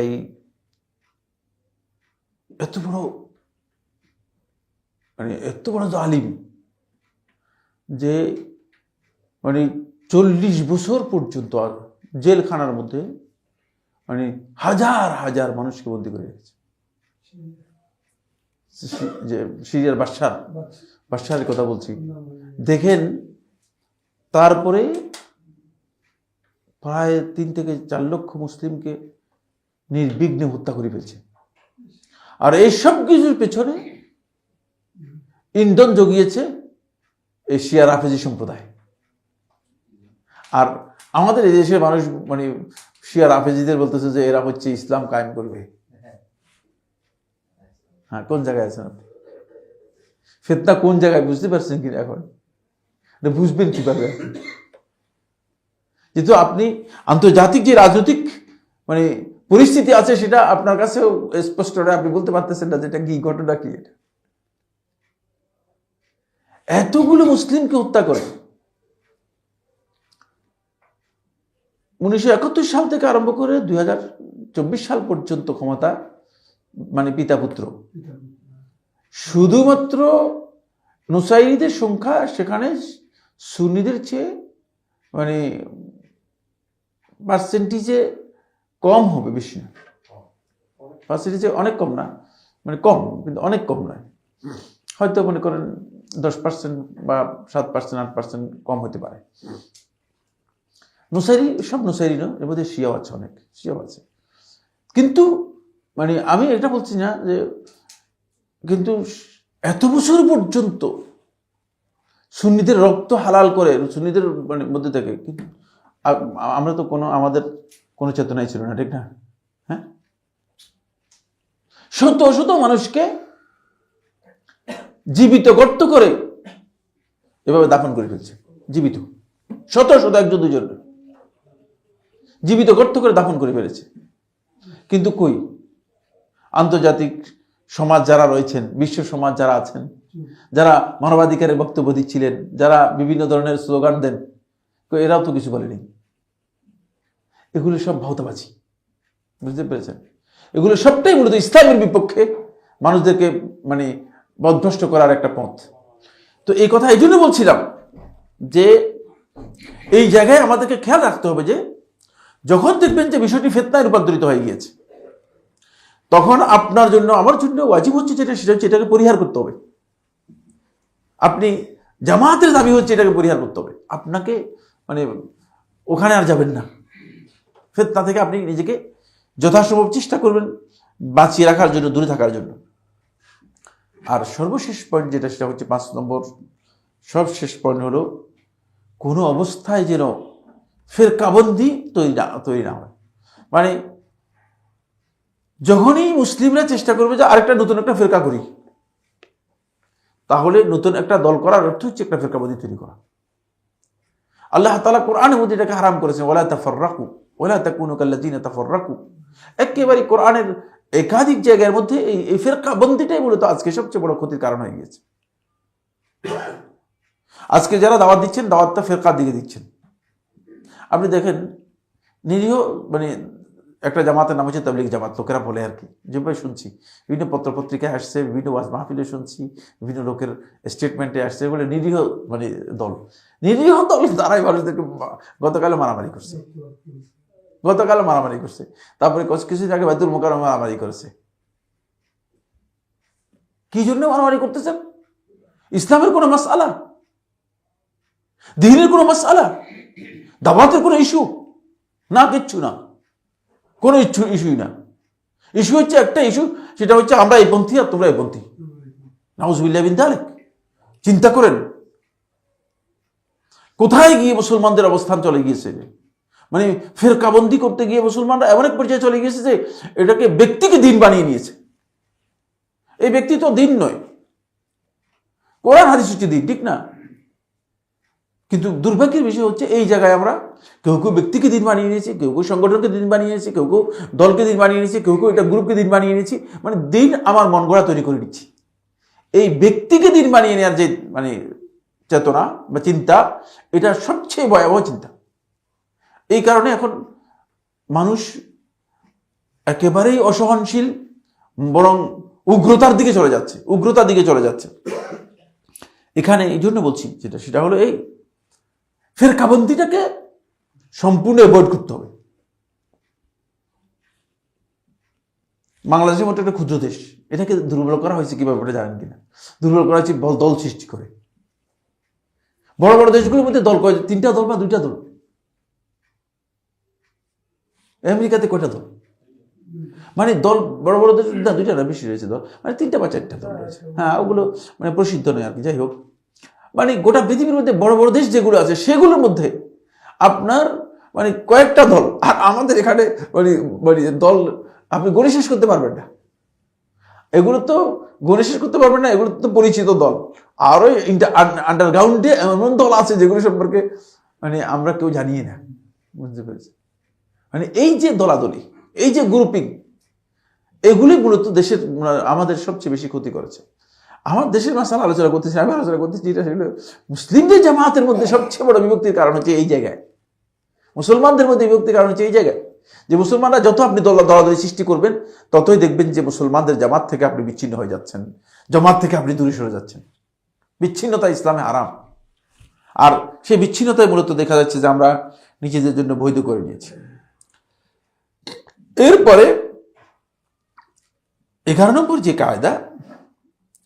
এই এত বড় জালিম যে 40 বছর পর্যন্ত জেলখানার মধ্যে হাজার হাজার মানুষকে বন্দী করে রেখেছে। যে সিরিয়ার বাদশাহের কথা বলছি, দেখেন তারপরে প্রায় 3 থেকে 4 লক্ষ মুসলিমকে নির্বিঘ্নে হত্যা করে ফেলছে। আর এই সব কিছুর পেছনে ইন্ধন জগিয়েছে এই শিয়া রাফেজি সম্প্রদায়। আর আমাদের এই দেশের মানুষ শিয়া রাফেজিদের বলতেছে যে এরা হচ্ছে ইসলাম কায়েম করবে। হ্যাঁ, কোন জায়গায় আছেন আপনি? ফিতনা কোন জায়গায় বুঝতে পারছেন কিনা? এখন বুঝবেন কিভাবে? যেহেতু আপনি আন্তর্জাতিক যে রাজনৈতিক পরিস্থিতি আছে সেটা আপনার কাছেও স্পষ্ট, আপনি বলতে পারতেছেন না যেটা কি ঘটনা কি। এটা এতগুলো মুসলিমকে হত্যা করে 1971 সাল থেকে আরম্ভ করে 2024 সাল পর্যন্ত ক্ষমতা পিতা পুত্র। শুধুমাত্র নুসাইরিদের সংখ্যা সেখানে সুন্নিদের চেয়ে পার্সেন্টেজে কম হবে, বেশি না। পার্সেন্টেজে অনেক কম না, কম কিন্তু অনেক কম নয়। হয়তো মনে করেন 10% বা 7%, 8% কম হতে পারে। নুসাইরি সব নুসাইরি নয়, এর মধ্যে শিয়াও আছে, অনেক শিয়াও আছে। কিন্তু আমি এটা বলছি না যে, কিন্তু এত বছর পর্যন্ত সুন্নিদের রক্ত হালাল করে সুন্নিদের মধ্যে থেকে আমরা তো আমাদের কোনো চেতনাই ছিল না, ঠিক না? হ্যাঁ, শত শত মানুষকে জীবিত গর্ত করে এভাবে দাফন করে ফেলছে। জীবিত শত শত, 1-2 জন জীবিত গর্ত করে দাফন করে ফেলেছে। কিন্তু কই আন্তর্জাতিক সমাজ যারা রয়েছেন, বিশ্ব সমাজ যারা আছেন, যারা মানবাধিকারের বক্তব্য দিচ্ছিলেন, যারা বিভিন্ন ধরনের স্লোগান দেন, এরাও তো কিছু বলেনি। এগুলো সব ভাওতাবাজি, বুঝতে পেরেছেন? এগুলো সবটাই মূলত ইসলামের বিপক্ষে, মানুষদেরকে বদভ্রষ্ট করার একটা পথ। তো এই কথা এই জন্য বলছিলাম যে এই জায়গায় আমাদেরকে খেয়াল রাখতে হবে যে যখন দেখবেন যে বিষয়টি ফিতনায় রূপান্তরিত হয়ে গিয়েছে, তখন আপনার জন্য, আমার জন্য ওয়াজিব হচ্ছে সেটা হচ্ছে এটাকে পরিহার করতে হবে। আপনি জামাতের দাবি হচ্ছে এটাকে পরিহার করতে হবে। আপনাকে ওখানে আর যাবেন না। ফিতনা থেকে আপনি নিজেকে যথাসম্ভব চেষ্টা করবেন বাঁচিয়ে রাখার জন্য, দূরে থাকার জন্য। আর সর্বশেষ পয়েন্ট যেটা, সেটা হচ্ছে 5 নম্বর সবশেষ পয়েন্ট হলো, কোনো অবস্থায় যেন ফিরকাবন্দি তৈরি না হয়। যখনই মুসলিমরা চেষ্টা করবে যে আরেকটা নতুন একটা ফিরকা করি, তাহলে নতুন একটা দল করার অর্থ হচ্ছে একটা ফিরকাবন্দি তৈরি করা। আল্লাহ তাআলা কোরআনের মধ্যে এটাকে হারাম করেছেন, ওয়ালা তাফাররাকু ওয়ালা তাকুনু কাল্লাযিনা তাফাররাকু। একেবারে কোরআনের একাধিক জায়গার মধ্যে এই ফিরকাবন্দিটাই মূলত আজকে সবচেয়ে বড় ক্ষতির কারণ হয়ে গিয়েছে। আজকে যারা দাওয়াত দিচ্ছেন, দাওয়াতটা ফিরকার দিকে দিচ্ছেন। আপনি দেখেন, নিরীহ একটা জামাতের নাম হচ্ছে তাবলীগ জামাত, লোকেরা বলে আর কি, যেভাবে শুনছি, বিভিন্ন পত্রপত্রিকায় আসছে, বিভিন্ন ওয়াজ মাহফিলে শুনছি, বিভিন্ন লোকের স্টেটমেন্টে আসছে, এগুলো নিরীহ দল। নিরীহ দল তারাই মানুষদেরকে গতকালে মারামারি করছে, তারপরে কিছুদিন আগে বাইতুল মোকাররমে মারামারি করেছে। কি জন্য মারামারি করতেছেন? ইসলামের কোনো মাসআলা, দ্বীনের কোনো মাসআলা, দাওয়াতের কোনো ইস্যু না, কিচ্ছু না, কোনো ইস্যুই না। ইস্যু হচ্ছে একটা ইস্যু, সেটা হচ্ছে আমরা এই পন্থী আর তোমরা এই পন্থী। নাউযুবিল্লাহি মিন যালিক। চিন্তা করেন কোথায় গিয়ে মুসলমানদের অবস্থান চলে গিয়েছে। ফিরকাবন্দি করতে গিয়ে মুসলমানরা এমন এক পর্যায়ে চলে গিয়েছে যে এটাকে ব্যক্তিকে দিন বানিয়ে নিয়েছে। এই ব্যক্তি তো দিন নয়, কোরআন হাদিস হচ্ছে দিন, ঠিক না? কিন্তু দুর্ভাগ্যের বিষয় হচ্ছে এই জায়গায় আমরা কেউ কেউ ব্যক্তিকে দিন বানিয়ে নিয়েছি, কেউ কেউ সংগঠনকে দিন বানিয়ে নিয়েছি, কেউ কেউ দলকে দিন বানিয়ে নিয়েছি, কেউ কেউ এটা গ্রুপকে দিন বানিয়ে নিয়েছি। দিন আমার মন গড়া তৈরি করে নিচ্ছি। এই ব্যক্তিকে দিন বানিয়ে নেওয়ার যে মানে চেতনা বা চিন্তা, এটা সবচেয়ে ভয়াবহ চিন্তা। এই কারণে এখন মানুষ একেবারেই অসহনশীল, বরং উগ্রতার দিকে চলে যাচ্ছে। এখানে এই জন্য বলছি সেটা হলো এই ফিরকাবন্দিটাকে সম্পূর্ণ অ্যাভয়েড করতে হবে। বাংলাদেশের মতো একটা ক্ষুদ্র দেশ, এটাকে দুর্বল করা হয়েছে কিভাবে ওটা জানেন কিনা? দুর্বল করা হয়েছে দল সৃষ্টি করে। বড় বড় দেশগুলোর মধ্যে দল কয়, 3টা দল বা 2টা দল। আমেরিকাতে কয়টা দল? মানে দল বড় বড় দেশ না, 2টা না, বেশি রয়েছে দল, মানে 3টা বা 4টা দল রয়েছে। হ্যাঁ, ওগুলো মানে প্রসিদ্ধ নয় আর কি। যাই হোক, মানে গোটা পৃথিবীর মধ্যে বড় বড় দেশ যেগুলো আছে সেগুলোর মধ্যে আপনার মানে কয়েকটা দল, আর আমাদের এখানে মানে মানে দল আপনি গণে শেষ করতে পারবেন না। এগুলো তো গণে শেষ করতে পারবেন না, এগুলো তো পরিচিত দল। আরো আন্ডারগ্রাউন্ডে এমন দল আছে যেগুলো সম্পর্কে মানে আমরা কেউ জানিয়ে না। বুঝতে পেরেছি? মানে এই যে দলাদলি, এই যে গ্রুপিং, এগুলি মূলত দেশের আমাদের সবচেয়ে বেশি ক্ষতি করেছে। আমার দেশের মাসালা আলোচনা করতেছি, আমি আলোচনা করতেছি যেটা সেগুলো মুসলিমদের জামাতের মধ্যে সবচেয়ে বড় বিভক্তির কারণ হচ্ছে এই জায়গায়। মুসলমানদের মধ্যে বিভক্তির কারণ হচ্ছে এই জায়গায়, যে মুসলমানরা যত আপনি দলাদলি সৃষ্টি করবেন ততই দেখবেন যে মুসলমানদের জামাত থেকে আপনি বিচ্ছিন্ন হয়ে যাচ্ছেন, জামাত থেকে আপনি দূরে সরে যাচ্ছেন। বিচ্ছিন্নতা ইসলামে হারাম। আর সেই বিচ্ছিন্নতায় মূলত দেখা যাচ্ছে যে আমরা নিজেদের জন্য বৈধ করে নিয়েছি। এরপরে 11 নম্বর যে কায়দা,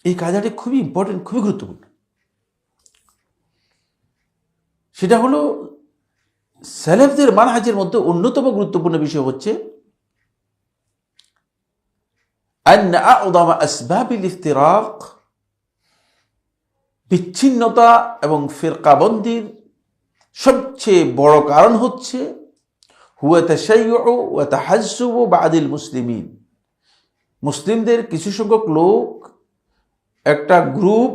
এই কায়দাটি খুবই ইম্পর্টেন্ট, খুবই গুরুত্বপূর্ণ। সেটা হলো সালেফদের মানহাজের মধ্যে অন্যতম গুরুত্বপূর্ণ বিষয় হচ্ছে আন আ'যাম আসবাবিল ইফতিরাক, বিচ্ছিন্নতা এবং ফিরকাবন্দির সবচেয়ে বড় কারণ হচ্ছে হুয়া তাশাইয়্যু ওয়া তাহাজ্জুবু বা'দিল মুসলিমিন, মুসলিমদের কিছু সংখ্যক লোক একটা গ্রুপ,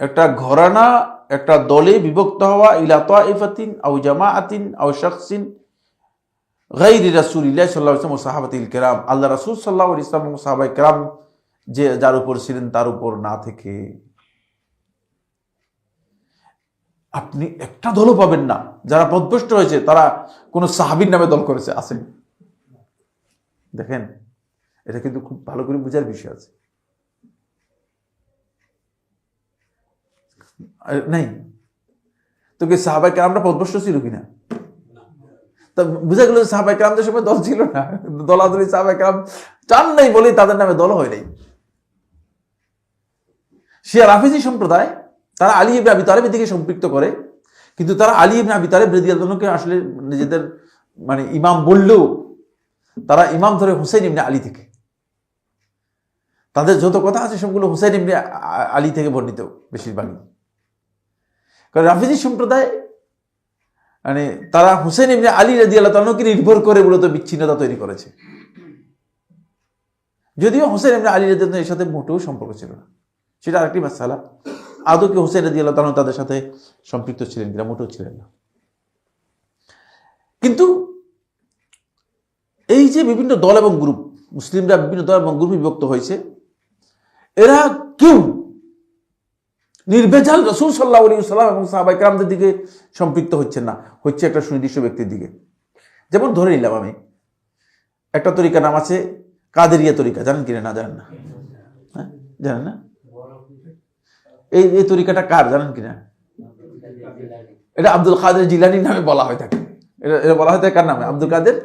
একটা ঘরানা, একটা দলে বিভক্ত হওয়া, ইলা তাইফাতিন আও জামাআতিন আও শাখসিন গায়রি রাসূলিল্লাহ সাল্লাল্লাহু আলাইহি ওয়াসাল্লাম ওয়া সাহাবাতিল কিরাম, আল্লাহ রাসূল সাল্লাল্লাহু আলাইহি ওয়াসাল্লাম ও সাহাবায়ে কিরাম যে যার উপর ছিলেন তার উপর না থেকে। আপনি একটা দলও পাবেন না যারা পথভ্রষ্ট হয়েছে তারা কোন সাহাবীর নামে দল করেছে, আছে? দেখেন, এটা কিন্তু খুব ভালো করে বোঝার বিষয় আছে। নাই তো কি সাহাবায়ে কেরামরা পথভ্রষ্ট ছিল কিনা? তা বুঝা গেল সাহাবায়ে কেরামদের সময় দল ছিল না, দলাদলি সাহাবায়ে কেরাম চান নাই বলেই তাদের নামে দল হয় নাই। শিয়া রাফিজি সম্প্রদায় তারা আলী ইবনে আবি তালেবের দিকে সম্পৃক্ত করে, কিন্তু তারা আলী ইবনে আবি তালেব রাদিয়াল্লাহু আনহুকে আসলে নিজেদের মানে ইমাম বললেও তারা ইমাম ধরে হুসাইন ইবনে আলী থেকে। তাদের যত কথা আছে সবগুলো হুসাইন ইবনে আলী থেকে বর্ণিত বেশিরভাগই। কারণ রাফিজি সম্প্রদায় মানে তারা হুসাইন ইবনে আলী রাদিয়াল্লাহু আনহুকে নির্ভর করে মূলত বিচ্ছিন্নতা তৈরি করেছে, যদিও হুসাইন ইবনে আলী রাদিয়াল্লাহু আনহুর সাথে মোটেও সম্পর্ক ছিল না, সেটা আরেকটি মাসআলা। আদৌ কি হুসাইন রাদিয়াল্লাহু আনহু তাদের সাথে সম্পৃক্ত ছিলেন কিনা? মোটেও ছিলেন না। কিন্তু এই যে বিভিন্ন দল এবং গ্রুপ, মুসলিমরা বিভিন্ন দল এবং গ্রুপে বিভক্ত হয়েছে, এরা কেউ নির্ভেজাল রাসূল সাল্লাল্লাহু আলাইহি ওয়াসাল্লাম এবং সাহাবায়ে কেরামদের দিকে সম্পৃক্ত হচ্ছেন না, হচ্ছে একটা সুনির্দিষ্ট ব্যক্তির দিকে। যেমন ধরে নিলাম আমি একটা তরিকা নাম আছে কাদেরিয়া তরিকা, জানেন কিনা? না জানেন না? হ্যাঁ, জানেন না? এই তরিকাটা কার জানেন কিনা? এটা আব্দুল কাদের জিলানীর নামে বলা হয়ে থাকে। এটা বলা হয়ে থাকে কার নামে? আব্দুল কাদের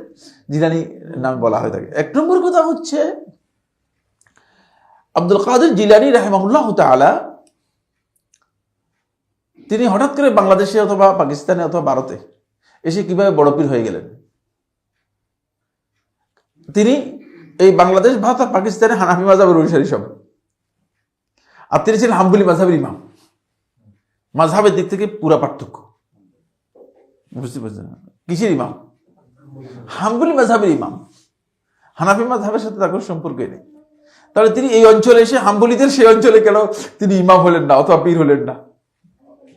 জিলানী নামে বলা হয়ে থাকে। 1 নম্বর কথা হচ্ছে আব্দুল কাদের জিলানী রাহিমাহুল্লাহ তাআলা তিনি হঠাৎ করে বাংলাদেশে অথবা পাকিস্তানে অথবা ভারতে এসে কিভাবে বড় পীর হয়ে গেলেন? তিনি এই বাংলাদেশ, ভারত আর পাকিস্তানে হানাফি মাযহাবের অনুসারী সব, আর তিনি ছিলেন হাম্বলি মাযহাবের ইমাম। মাযহাবের দিক থেকে পুরা পার্থক্য, বুঝতে পারছেন? কিসের ইমাম? হাম্বলি মাযহাবের ইমাম। হানাফি মাযহাবের সাথে তার কোনো সম্পর্কই নেই। তাহলে তিনি এই অঞ্চলে এসে হাম্বলিদের সেই অঞ্চলে কেন তিনি ইমাম হলেন না অথবা পীর হলেন না?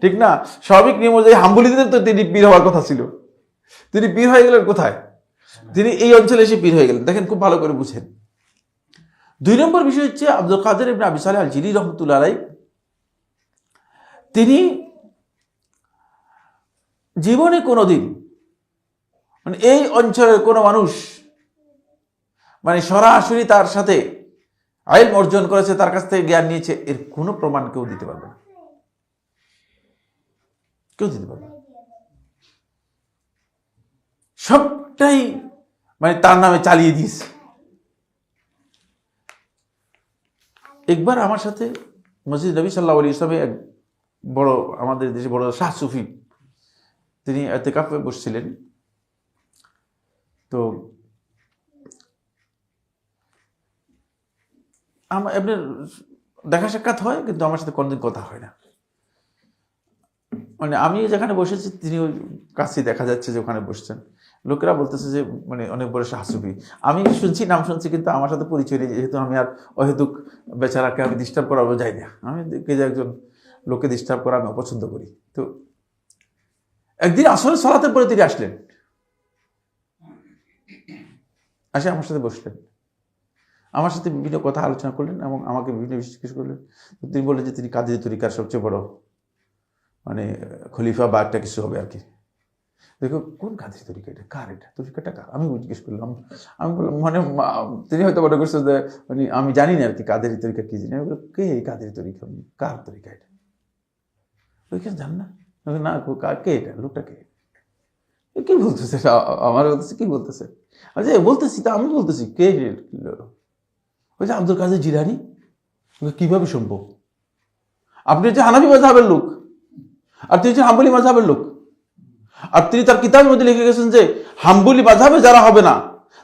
ঠিক না? স্বাভাবিক নিয়ম অনুযায়ী হাম্বলিদের তো তিনি পীর হওয়ার কথা ছিল, তিনি পীর হয়ে গেলেন কোথায়? তিনি এই অঞ্চলে এসে পীর হয়ে গেলেন। দেখেন, খুব ভালো করে বুঝেন। 2 নম্বর বিষয় হচ্ছে আব্দুল কাদের ইবনে আবি সালেহ আল জিলি রাহমাতুল্লাহ আলাইহি তিনি জীবনে কোনোদিন মানে এই অঞ্চলের কোনো মানুষ মানে সরাসরি তার সাথে ইলম অর্জন করেছে, তার কাছ থেকে জ্ঞান নিয়েছে, এর কোনো প্রমাণ কেউ দিতে পারবে না, কেউ দিতে পারবে না। সবটাই মানে তার নামে চালিয়ে দিয়েছে। একবার আমার সাথে মসজিদ নবী সাল্লাল্লাহু আলাইহি ওয়াসাল্লামে এক বড়, আমাদের দেশে বড় শাহ সুফি, তিনি ইতিকাফে বসছিলেন। তো আপনার দেখা সাক্ষাৎ হয়, কিন্তু আমার সাথে কোনোদিন কথা হয় না। মানে আমি যেখানে বসেছি তিনি ওই কাছে দেখা যাচ্ছে যে ওখানে বসছেন। লোকেরা বলতেছে যে মানে অনেক বড় শাহ সুফি। আমি শুনছি, নাম শুনছি, কিন্তু আমার সাথে পরিচয় নেই, যেহেতু আমি আর অহেতুক বেচারাকে আমি ডিস্টার্ব করাবো যাই না। আমি দেখি যে একজন লোককে ডিস্টার্ব করা আমি অপছন্দ করি। তো একদিন আসলে সালাতের পরে তিনি আসলেন, আসে আমার সাথে বসলেন, আমার সাথে বিভিন্ন কথা আলোচনা করলেন এবং আমাকে বিভিন্ন বিষয় জিজ্ঞেস করলেন। তিনি বললেন যে তিনি কাদেরী তরিকার সবচেয়ে বড় মানে খলিফা বা একটা কিছু হবে আর কি। দেখো কোন কাদেরী তরিকা, এটা কার, এটা তরিকাটা কার? আমি জিজ্ঞেস করলাম, আমি বললাম মানে তিনি হয়তো মনে করছেন যে মানে আমি জানি না আর কি কাদেরী তরিকা কি জানি। আমি বললাম কে এই কাদেরী তরিকা, কার তরিকা এটা? ওইখানে জান না? না, কে এটা, লোকটা কে? কি বলতেছে আমার, বলতেছে কি বলতেছে? আচ্ছা বলতেছি, তা আমি বলতেছি কে? ওই যে আব্দুল কাদের জিলানী। কিভাবে সম্ভব? আপনি হচ্ছে হানাফি মাযহাবের লোক, আর তিনি হচ্ছে হাম্বলি মাযহাবের লোক, আর তিনি তার কিতাবের মধ্যে লিখে গেছেন যে হাম্বলি মাযহাবে যারা হবে না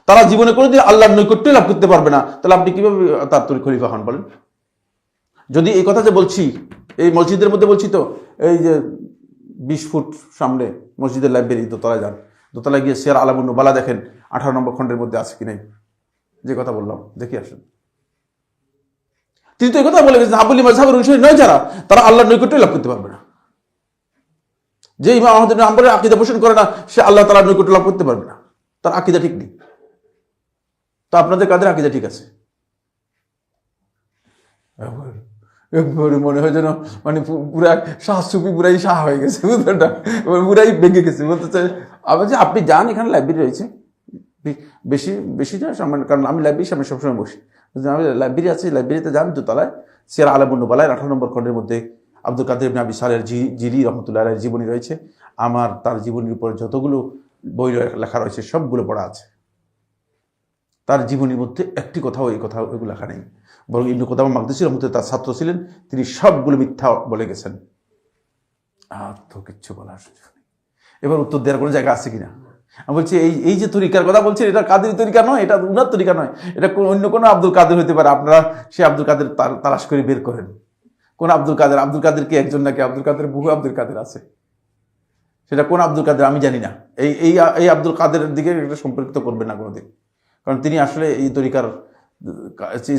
তারা জীবনে কোনোদিন আল্লাহর নৈকট্য লাভ করতে পারবে না। তাহলে আপনি কিভাবে তার খলিফা হন বলেন? যদি এই কথা যে বলছি, এই মসজিদের মধ্যে বলছি, তো এই যে 20 ফুট সামনে মসজিদের লাইব্রেরি, দোতলায় যান, দোতলায় গিয়ে সিয়ার আলামুন নুবালা দেখেন 18 নম্বর খণ্ডের মধ্যে আছে কি নাই, যে কথা বললাম দেখি আসেন। তিনি তো এই কথা বলে গেছেন হাম্বলি মাযহাবের অনুসারী নয় যারা, তারা আল্লাহর নৈকট্য লাভ করতে পারবে না। যে ইমাম আহমদ ইবনে হাম্বলের আকীদা পোষণ করে না, সে আল্লাহ তাআলার নৈকট্য লাভ করতে পারবে না, তার আকীদা ঠিক নেই। তো আপনাদের কাদের আকীদা ঠিক আছে? একবারে মনে হয় যেন মানে পুরা শাহ সুফি পুরাই শাহ হয়ে গেছে, বুঝলেন না? পুরাই ভেঙে গেছে। বলতে চাই আপনি যান, এখানে লাইব্রেরি রয়েছে, বেশিটা সামনে, কারণ আমি লাইব্রেরির সামনে সবসময় বসি। আমি লাইব্রেরি আছে, লাইব্রেরিতে যান, দোতলায় সিয়ার আলামুন নুবালায় 18 নম্বর খণ্ডের মধ্যে আব্দুল কাদের ইবনে আবি সালেহ জিলি রহমতুল্লাহ আলাইহির জীবনী রয়েছে। আমার তার জীবনীর উপর যতগুলো বই লেখা রয়েছে সবগুলো পড়া আছে। তার জীবনীর মধ্যে একটি কথাও এই কথা ওইগুলো লেখা নেই, বরং ইবনে কুদামা মাকদিসি রহমতুল্লাহ তার ছাত্র ছিলেন, তিনি সবগুলো মিথ্যা বলে গেছেন। আর তো কিচ্ছু বলার সুযোগ নেই। এবার উত্তর দেওয়ার কোনো জায়গা আছে কিনা? আমি বলছি এই যে তরিকার কথা বলছেন, এটা কাদের তরিকা নয়, এটা উনার তরিকা নয়, এটা অন্য কোনো আব্দুল কাদের হতে পারে। আপনারা সে আব্দুল কাদের তালাশ করে বের করেন। কোন আব্দুল কাদের? আব্দুল কাদের কি একজন নাকি? আব্দুল কাদের বহু আব্দুল কাদের আছে, সেটা কোন আব্দুল কাদের আমি জানি না। এই আব্দুল কাদের দিকে এটা সম্পর্কিত করবেন না কোনোদিন, কারণ তিনি আসলে এই তরিকার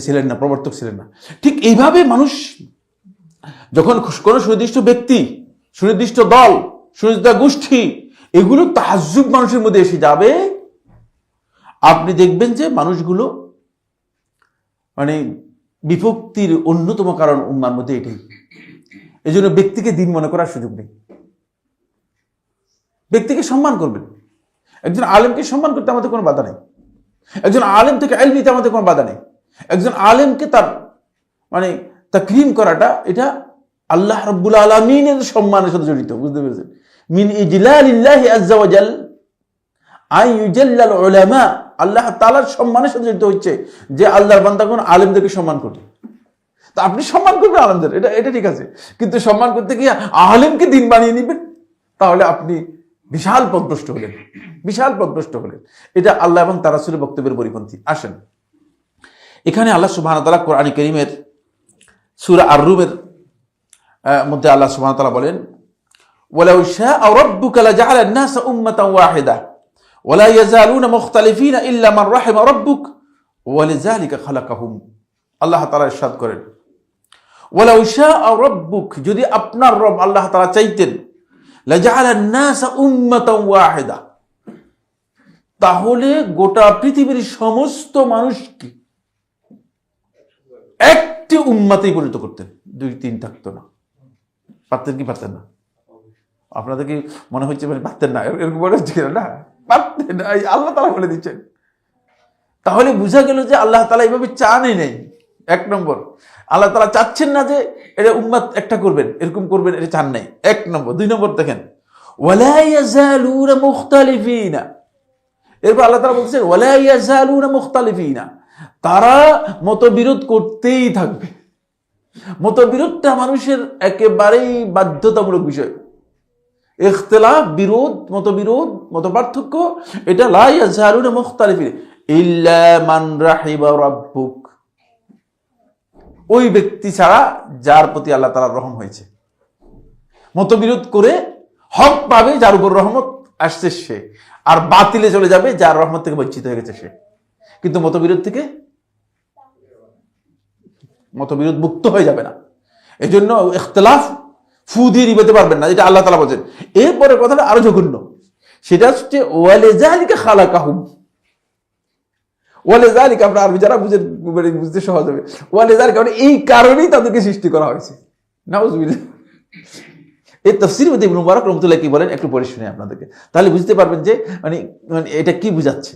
ছিলেন না, প্রবর্তক ছিলেন না। ঠিক এইভাবে মানুষ যখন কোনো সুনির্দিষ্ট ব্যক্তি, সুনির্দিষ্ট দল, সুনির্দিষ্ট গোষ্ঠী, এগুলো তাজ্জুব মানুষের মধ্যে এসে যাবে, আপনি দেখবেন যে মানুষগুলো মানে বিভক্তির অন্যতম কারণ উম্মার মধ্যে এটাই। এই জন্য ব্যক্তিকে দিন মনে করার সুযোগ নেই। ব্যক্তিকে সম্মান করবেন, একজন আলেমকে সম্মান করতে আমাদের কোনো বাধা নেই, একজন আলেম থেকে ইলম নিতে আমাদের কোনো বাধা নেই। একজন আলেমকে তার মানে তাকরীম করাটা, এটা আল্লাহ রাব্বুল আলামিনের সম্মানের সাথে জড়িত, বুঝতে পেরেছেন? মিন ইজলালিল্লাহি আযজা ওয়া জাল আন ইউজাল্লাল উলামা, আল্লাহ তাআলার সম্মানের সাথে জড়িত হচ্ছে যে আল্লাহর বান্দাগণ আলেমদেরকে সম্মান করবে। তা আপনি সম্মান করবেন আলেমদের, এটা ঠিক আছে, কিন্তু সম্মান করতে গিয়ে আলেমকে দিন বানিয়ে নেবেন, তাহলে আপনি বিশাল পথভ্রষ্ট হলেন, বিশাল পথভ্রষ্ট হলেন। এটা আল্লাহ এবং তার রাসূলের বক্তব্যের পরিপন্থী। আসেন, এখানে আল্লাহ সুবহানাহু ওয়া তাআলা কোরআন কারীমের সূরা আর-রুমের মধ্যে আল্লাহ সুবহানাহু ওয়া তাআলা বলেন, ওয়ালাউ শাআ রাব্বুকা লাজা'আলা আন-নাসা উম্মাতান ওয়াহিদা ওয়া লা ইয়াজালুনা মুখতালিফিনা ইল্লা মান রাহিমা রাব্বুক ওয়া লিযালিকা খালাকাহুম। আল্লাহ তাআলা ইরশাদ করেন, ওয়ালাউ শাআ রাব্বুক, যদি আপনার রব আল্লাহ তাআলা চাইতেন, লাজা'আলা আন-নাসা উম্মাতান ওয়াহিদা, তাহলে গোটা পৃথিবীর সমস্ত মানুষকে একটি উম্মতেই পরিণত করতেন, 2-3 থাকতো না। পারতেন কি পারতেন না? আপনাদের কি মনে হচ্ছে পারতেন না, এরকম মনে হচ্ছে না? পারতেন, আল্লাহ তাআলা বলে দিচ্ছেন। তাহলে বোঝা গেল যে আল্লাহ তাআলা এইভাবে চানই নেই। এক নম্বর, আল্লাহ তাআলা চাচ্ছেন না যে এটা উম্মত একটা করবেন, এরকম করবেন, এটা চান নাই, এক নম্বর। দুই নম্বর দেখেন, ওয়ালা ইয়াজালুনা মুখতালিফিনা, এরপর আল্লাহ তাআলা বলছেন ওয়ালা ইয়াজালুনা মুখতালিফিনা, তারা মতবিরোধ করতেই থাকবে। মতবিরোধটা মানুষের একেবারেই বাধ্যতামূলক বিষয়। ইখতিলাফ, বিরোধ, মতবিরোধ, মতপার্থক্য, এটা লা ইয়াজালুনা মুখতালিফিন ইল্লা মান রাহিমা রাব্বুক, ওই ব্যক্তি ছাড়া যার প্রতি আল্লাহ তাআলার রহম হয়েছে। মতবিরোধ করে হক পাবে যার উপর রহমত আসছে সে, আর বাতিলে চলে যাবে যার রহমত থেকে বঞ্চিত হয়ে গেছে সে। কিন্তু মতবিরোধ মুক্ত হয়ে যাবে না। এই জন্য ইখতিলাফ ফু দিয়ে নিবেতে পারবেন না, যেটা আল্লাহ তাআলা বলেন। এরপরে কথাটা আরো জঘন্য, সেটা হচ্ছে ওয়ালিযালিকা খালাকাহুম। ওয়ালিযালিকা, আমরা আরবি যারা বুঝতে সহজ হবে, ওয়ালিযালিকা মানে এই কারণেই তাদেরকে সৃষ্টি করা হয়েছে। নাউযুবিল্লাহ। এই তাফসীর মধ্যে ইবনে মুবারক রাহমাতুল্লাহ কি বলেন একটু পড়ে শুনি আপনাদেরকে, তাহলে বুঝতে পারবেন যে মানে এটা কি বুঝাচ্ছে।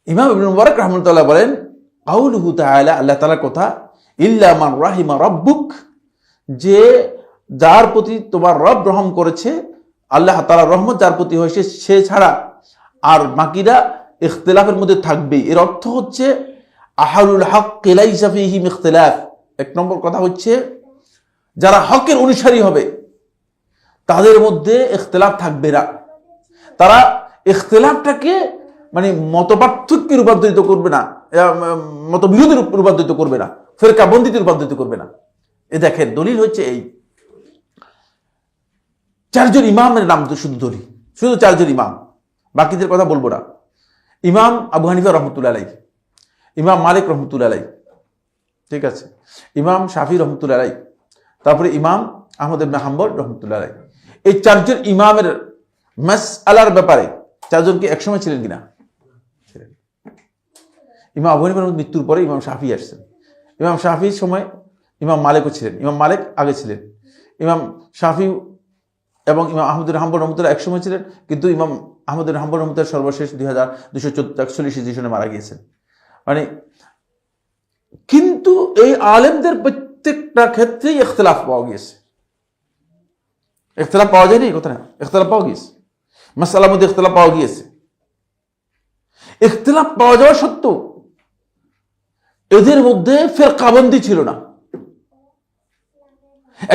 ইমাম ইবনে মুবারক রাহমাতুল্লাহ বলেন, কাউলুহু তাআলা, আল্লাহ তাআলার কথা, ইল্লা মান রাহিমা রাব্বুক, যে যার প্রতি তোমার রব রহম করেছে, আল্লাহ তাআলার রহমত যার প্রতি হয়েছে সে ছাড়া আর বাকিরা ইখতিলাফের মধ্যে থাকবেই। এর অর্থ হচ্ছে আহলুল হক লাইসা ফীহিম ইখতিলাফ। এক নম্বর কথা হচ্ছে যারা হকের অনুসারী হবে তাদের মধ্যে ইখতিলাফ থাকবে না। তারা ইখতিলাফটাকে মানে মতপার্থক্যে রূপান্তরিত করবে না, মতবিরোধে রূপান্তরিত করবে না, ফিরকাবন্দিতে রূপান্তরিত করবে না। এ দেখেন দলিল হচ্ছে এই চারজন ইমামের নাম, তো শুধু দলিল, শুধু চারজন ইমাম, বাকিদের কথা বলবো না। ইমাম আবু হানিফা রহমতুল্লাহ আলাইহি, ইমাম মালিক রহমতুল্লাহ আলাইহি, ঠিক আছে, ইমাম শাফি রহমতুল্লাহ আলাইহি, তারপরে ইমাম আহমদ ইবনে হাম্বল রহমতুল্লাহ আলাইহি। এই চারজন ইমামের মাসআলার ব্যাপারে চারজনকে একসময় ছিলেন কিনা? ছিলেন। ইমাম আবু হানিফার মৃত্যুর পরে ইমাম শাফি আসছেন। ইমাম শাফির সময় ইমাম মালিকও ছিলেন। ইমাম মালিক আগে ছিলেন। ইমাম শাফি এবং ইমাম আহমদ ইবনে হাম্বল রহমতুল্লাহ একসময় ছিলেন, কিন্তু ইমাম আহমদ ইবনে হাম্বল রহমতুল্লাহ সর্বশেষ 2241 হিজরি মারা গিয়েছেন। মানে কিন্তু এই আলেমদের প্রত্যেকটা ক্ষেত্রেই ইখতিলাফ পাওয়া গিয়েছে। ইখতিলাফ পাওয়া যায়নি কথা না, ইখতিলাফ পাওয়া গিয়েছে, মাসআলার মধ্যে ইখতিলাফ পাওয়া গিয়েছে। ইখতিলাফ পাওয়া যাওয়া সত্ত্বেও এদের মধ্যে ফিরকাবন্দি ছিল না।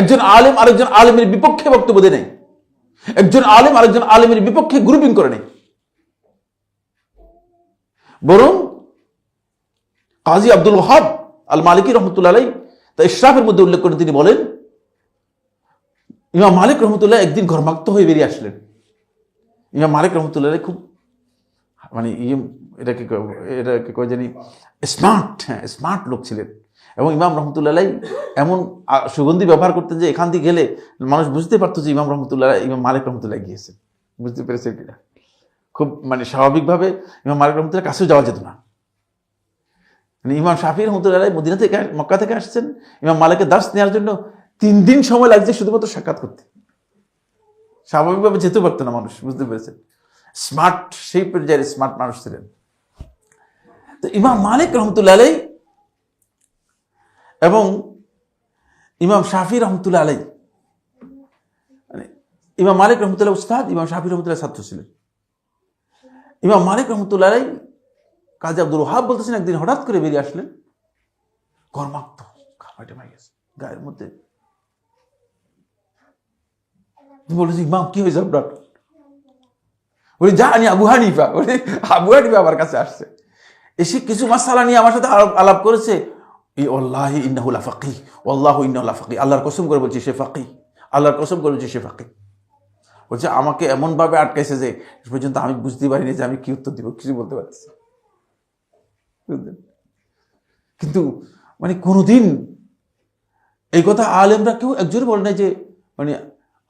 একজন আলেম আরেকজন আলেমের বিপক্ষে বক্তব্য দেয় নাই, একজন আলেম আরেকজন আলেমের বিপক্ষে গ্রুপিং করে নেই, বরং কাজী আব্দুল ওয়াহাব আল মালিকি রহমতুল্লাহ আলাইহি তা ইশরাফের মধ্যে উল্লেখ করেন, তিনি বলেন ইমাম মালিক রহমতুল্লাহ একদিন ঘর্মাক্ত হয়ে বেরিয়ে আসলেন। ইমাম মালিক রহমতুল্লাহ খুব মানে এটাকে কয় জানি স্মার্ট লোক ছিলেন, এবং ইমাম রহমতুল্লাহ এমন সুগন্ধি ব্যবহার করতেন যে এখান দিয়ে গেলে মানুষ বুঝতে পারতো যে ইমাম মালিক রহমতুল্লাহ গিয়েছেন। বুঝতে পেরেছেন কিনা? খুব মানে স্বাভাবিকভাবে ইমাম মালিক রহমতুল্লাহ কাছেও যাওয়া যেত না। মানে ইমাম শাফি রহমতুল্লাহ মদিনা থেকে, মক্কা থেকে আসছেন ইমাম মালিকের দার্স নেওয়ার জন্য, 3 দিন সময় লাগছে শুধুমাত্র সাক্ষাৎ করতে। স্বাভাবিকভাবে যেতে পারতো না মানুষ, বুঝতে পেরেছেন? স্মার্ট, সেই পর্যায়ের স্মার্ট মানুষ ছিলেন। তো ইমাম মালিক রহমতুল্লাহ আলাইহি এবং ইমাম শাফি রহমতুল্লাহ আলাইহি, মানে ইমাম মালিক রহমতুল্লাহ উস্তাদ, ইমাম শাফি রহমতুল্লাহ ছাত্র ছিলেন। ইমাম মালিক রহমতুল্লাহ আলাইহি কাজী আব্দুল ওয়াহাব বলতেছেন একদিন হঠাৎ করে বেরিয়ে আসলেন, ঘর্মাক্ত, ঘামাই গেছে গায়ের মধ্যে। বলেছি ইমাম কি হয়েছে আপনার? বলি জানি আবু হানিফা, আবু হানিফা আমার কাছে আসছে, এসে কিছু মাসালা নিয়ে আমার সাথে আলাপ করেছে। ওয়াল্লাহি ইন্নাহু লাফাকিহ, ওয়াল্লাহু ইন্নাহু লাফাকিহ, আল্লাহর কসম করে বলছি সে ফাকিহ, আল্লাহর কসম করে বলছি সে ফাকিহ। বলছে আমাকে এমন ভাবে আটকাইছে যে পর্যন্ত আমি বুঝতে পারিনি যে আমি কি উত্তর দিব, কিছু বলতে পারছি। কিন্তু মানে কোনোদিন এই কথা আলেমরা কেউ একজনই বলে নাই যে মানে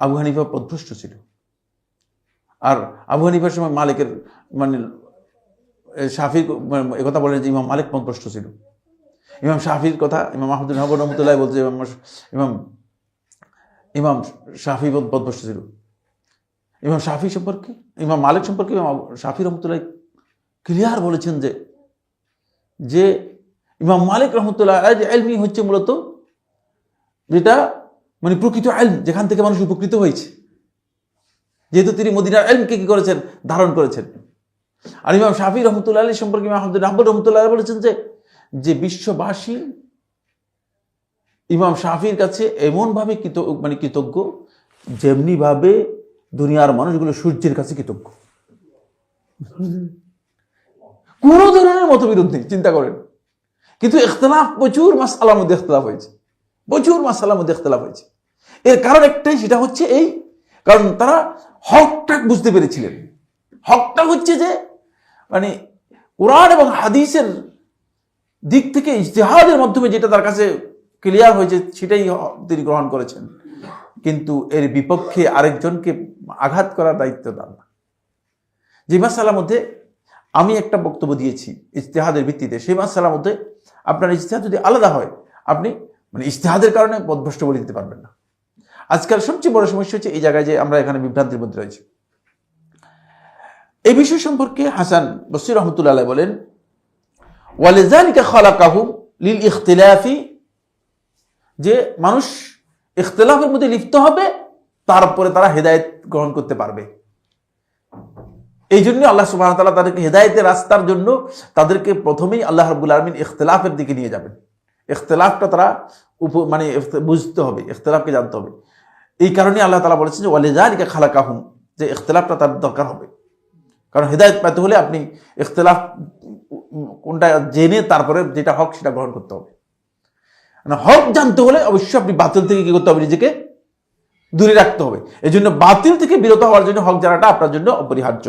আবু হানিফা পথভ্রষ্ট ছিল। আর আবু হানিফার সময় মালিকের মানে শাফির একথা বলেন যে ইমাম মালিক পথভ্রষ্ট ছিল। ইমাম শাফির কথা ইমাম আহমদ ইবনে হাম্বল রহমতুল্লাহ বলছে, ইমাম ইমাম শাফি পথভ্রষ্ট ছিল। ইমাম শাফি সম্পর্কে, ইমাম মালিক সম্পর্কে ইমাম শাফি রহমতুল্লাহ ক্লিয়ার বলেছেন যে ইমাম মালিক রহমতুল্লাহ এলমি হচ্ছে মূলত যেটা মানে প্রকৃত এলম, যেখান থেকে মানুষ উপকৃত হয়েছে, যেহেতু তিনি মদিনার এলমকে কি করেছেন, ধারণ করেছেন। আর ইমাম শাফি রহমতুল্লাহ আলী সম্পর্কে ইমাম আহমদ হাম্বল রহমতুল্লাহ বলেছেন যে বিশ্ববাসী ইমাম শাফির কাছে এমনভাবে কৃতজ্ঞ যেমনি ভাবে দুনিয়ার মানুষগুলো সূর্যের কাছে কৃতজ্ঞ। কোন ধরনের মতবিরোধ নেই, চিন্তা করেন। কিন্তু ইখতিলাফ, প্রচুর মাসআলার মধ্যে ইখতিলাফ হয়েছে, প্রচুর মাসআলার মধ্যে ইখতিলাফ হয়েছে। এর কারণ একটাই, সেটা হচ্ছে এই কারণ তারা হকটা বুঝতে পেরেছিলেন। হকটা হচ্ছে যে মানে কোরআন এবং হাদিসের দিক থেকে ইজতিহাদের মাধ্যমে যেটা তার কাছে ক্লিয়ার হয়েছে সেটাই তিনি গ্রহণ করেছেন। কিন্তু এর বিপক্ষে আরেকজনকে আঘাত করার দায়িত্ব তার না। যে মাসআলার মধ্যে আমি একটা বক্তব্য দিয়েছি ইজতিহাদের ভিত্তিতে, সেই মাসআলার মধ্যে আপনার ইজতিহাদ যদি আলাদা হয়, আপনি মানে ইজতিহাদের কারণে পথভ্রষ্ট বলে দিতে পারবেন না। আজকাল সবচেয়ে বড় সমস্যা হচ্ছে এই জায়গায় যে আমরা এখানে বিভ্রান্তির মধ্যে রয়েছি। এই বিষয় সম্পর্কে হাসান বসরি রহমতুল্লাহ আলাইহি বলেন, ওয়ালিযালিকা খালাকাহু লিল ইখতিলাফি, যে মানুষ ইখতিলাফের মধ্যে লিপ্ত হবে, তারপরে তারা হেদায়েত গ্রহণ করতে পারবে। এই জন্য আল্লাহ সুবহানাহু ওয়া তাআলা তাদেরকে হেদায়েতের রাস্তার জন্য তাদেরকে প্রথমেই আল্লাহ রাব্বুল আলামিন ইখতিলাফের দিকে নিয়ে যাবেন। ইখতিলাফটা তারা মানে বুঝতে হবে, ইখতিলাফকে জানতে হবে। এই কারণে আল্লাহ তাআলা বলেছেন যে ওয়ালিযালিকা খালাকাহুম, যে ইখতিলাফটা তার দরকার হবে। কারণ হেদায়েত পেতে হলে আপনি ইখতিলাফ কোনটা জেনে তারপরে যেটা হক সেটা গ্রহণ করতে হবে। মানে হক জানতে হলে অবশ্যই আপনি বাতিল থেকে কি করতে হবে, নিজেকে দূরে রাখতে হবে। এই জন্য বাতিল থেকে বিরত হওয়ার জন্য হক জানাটা আপনার জন্য অপরিহার্য।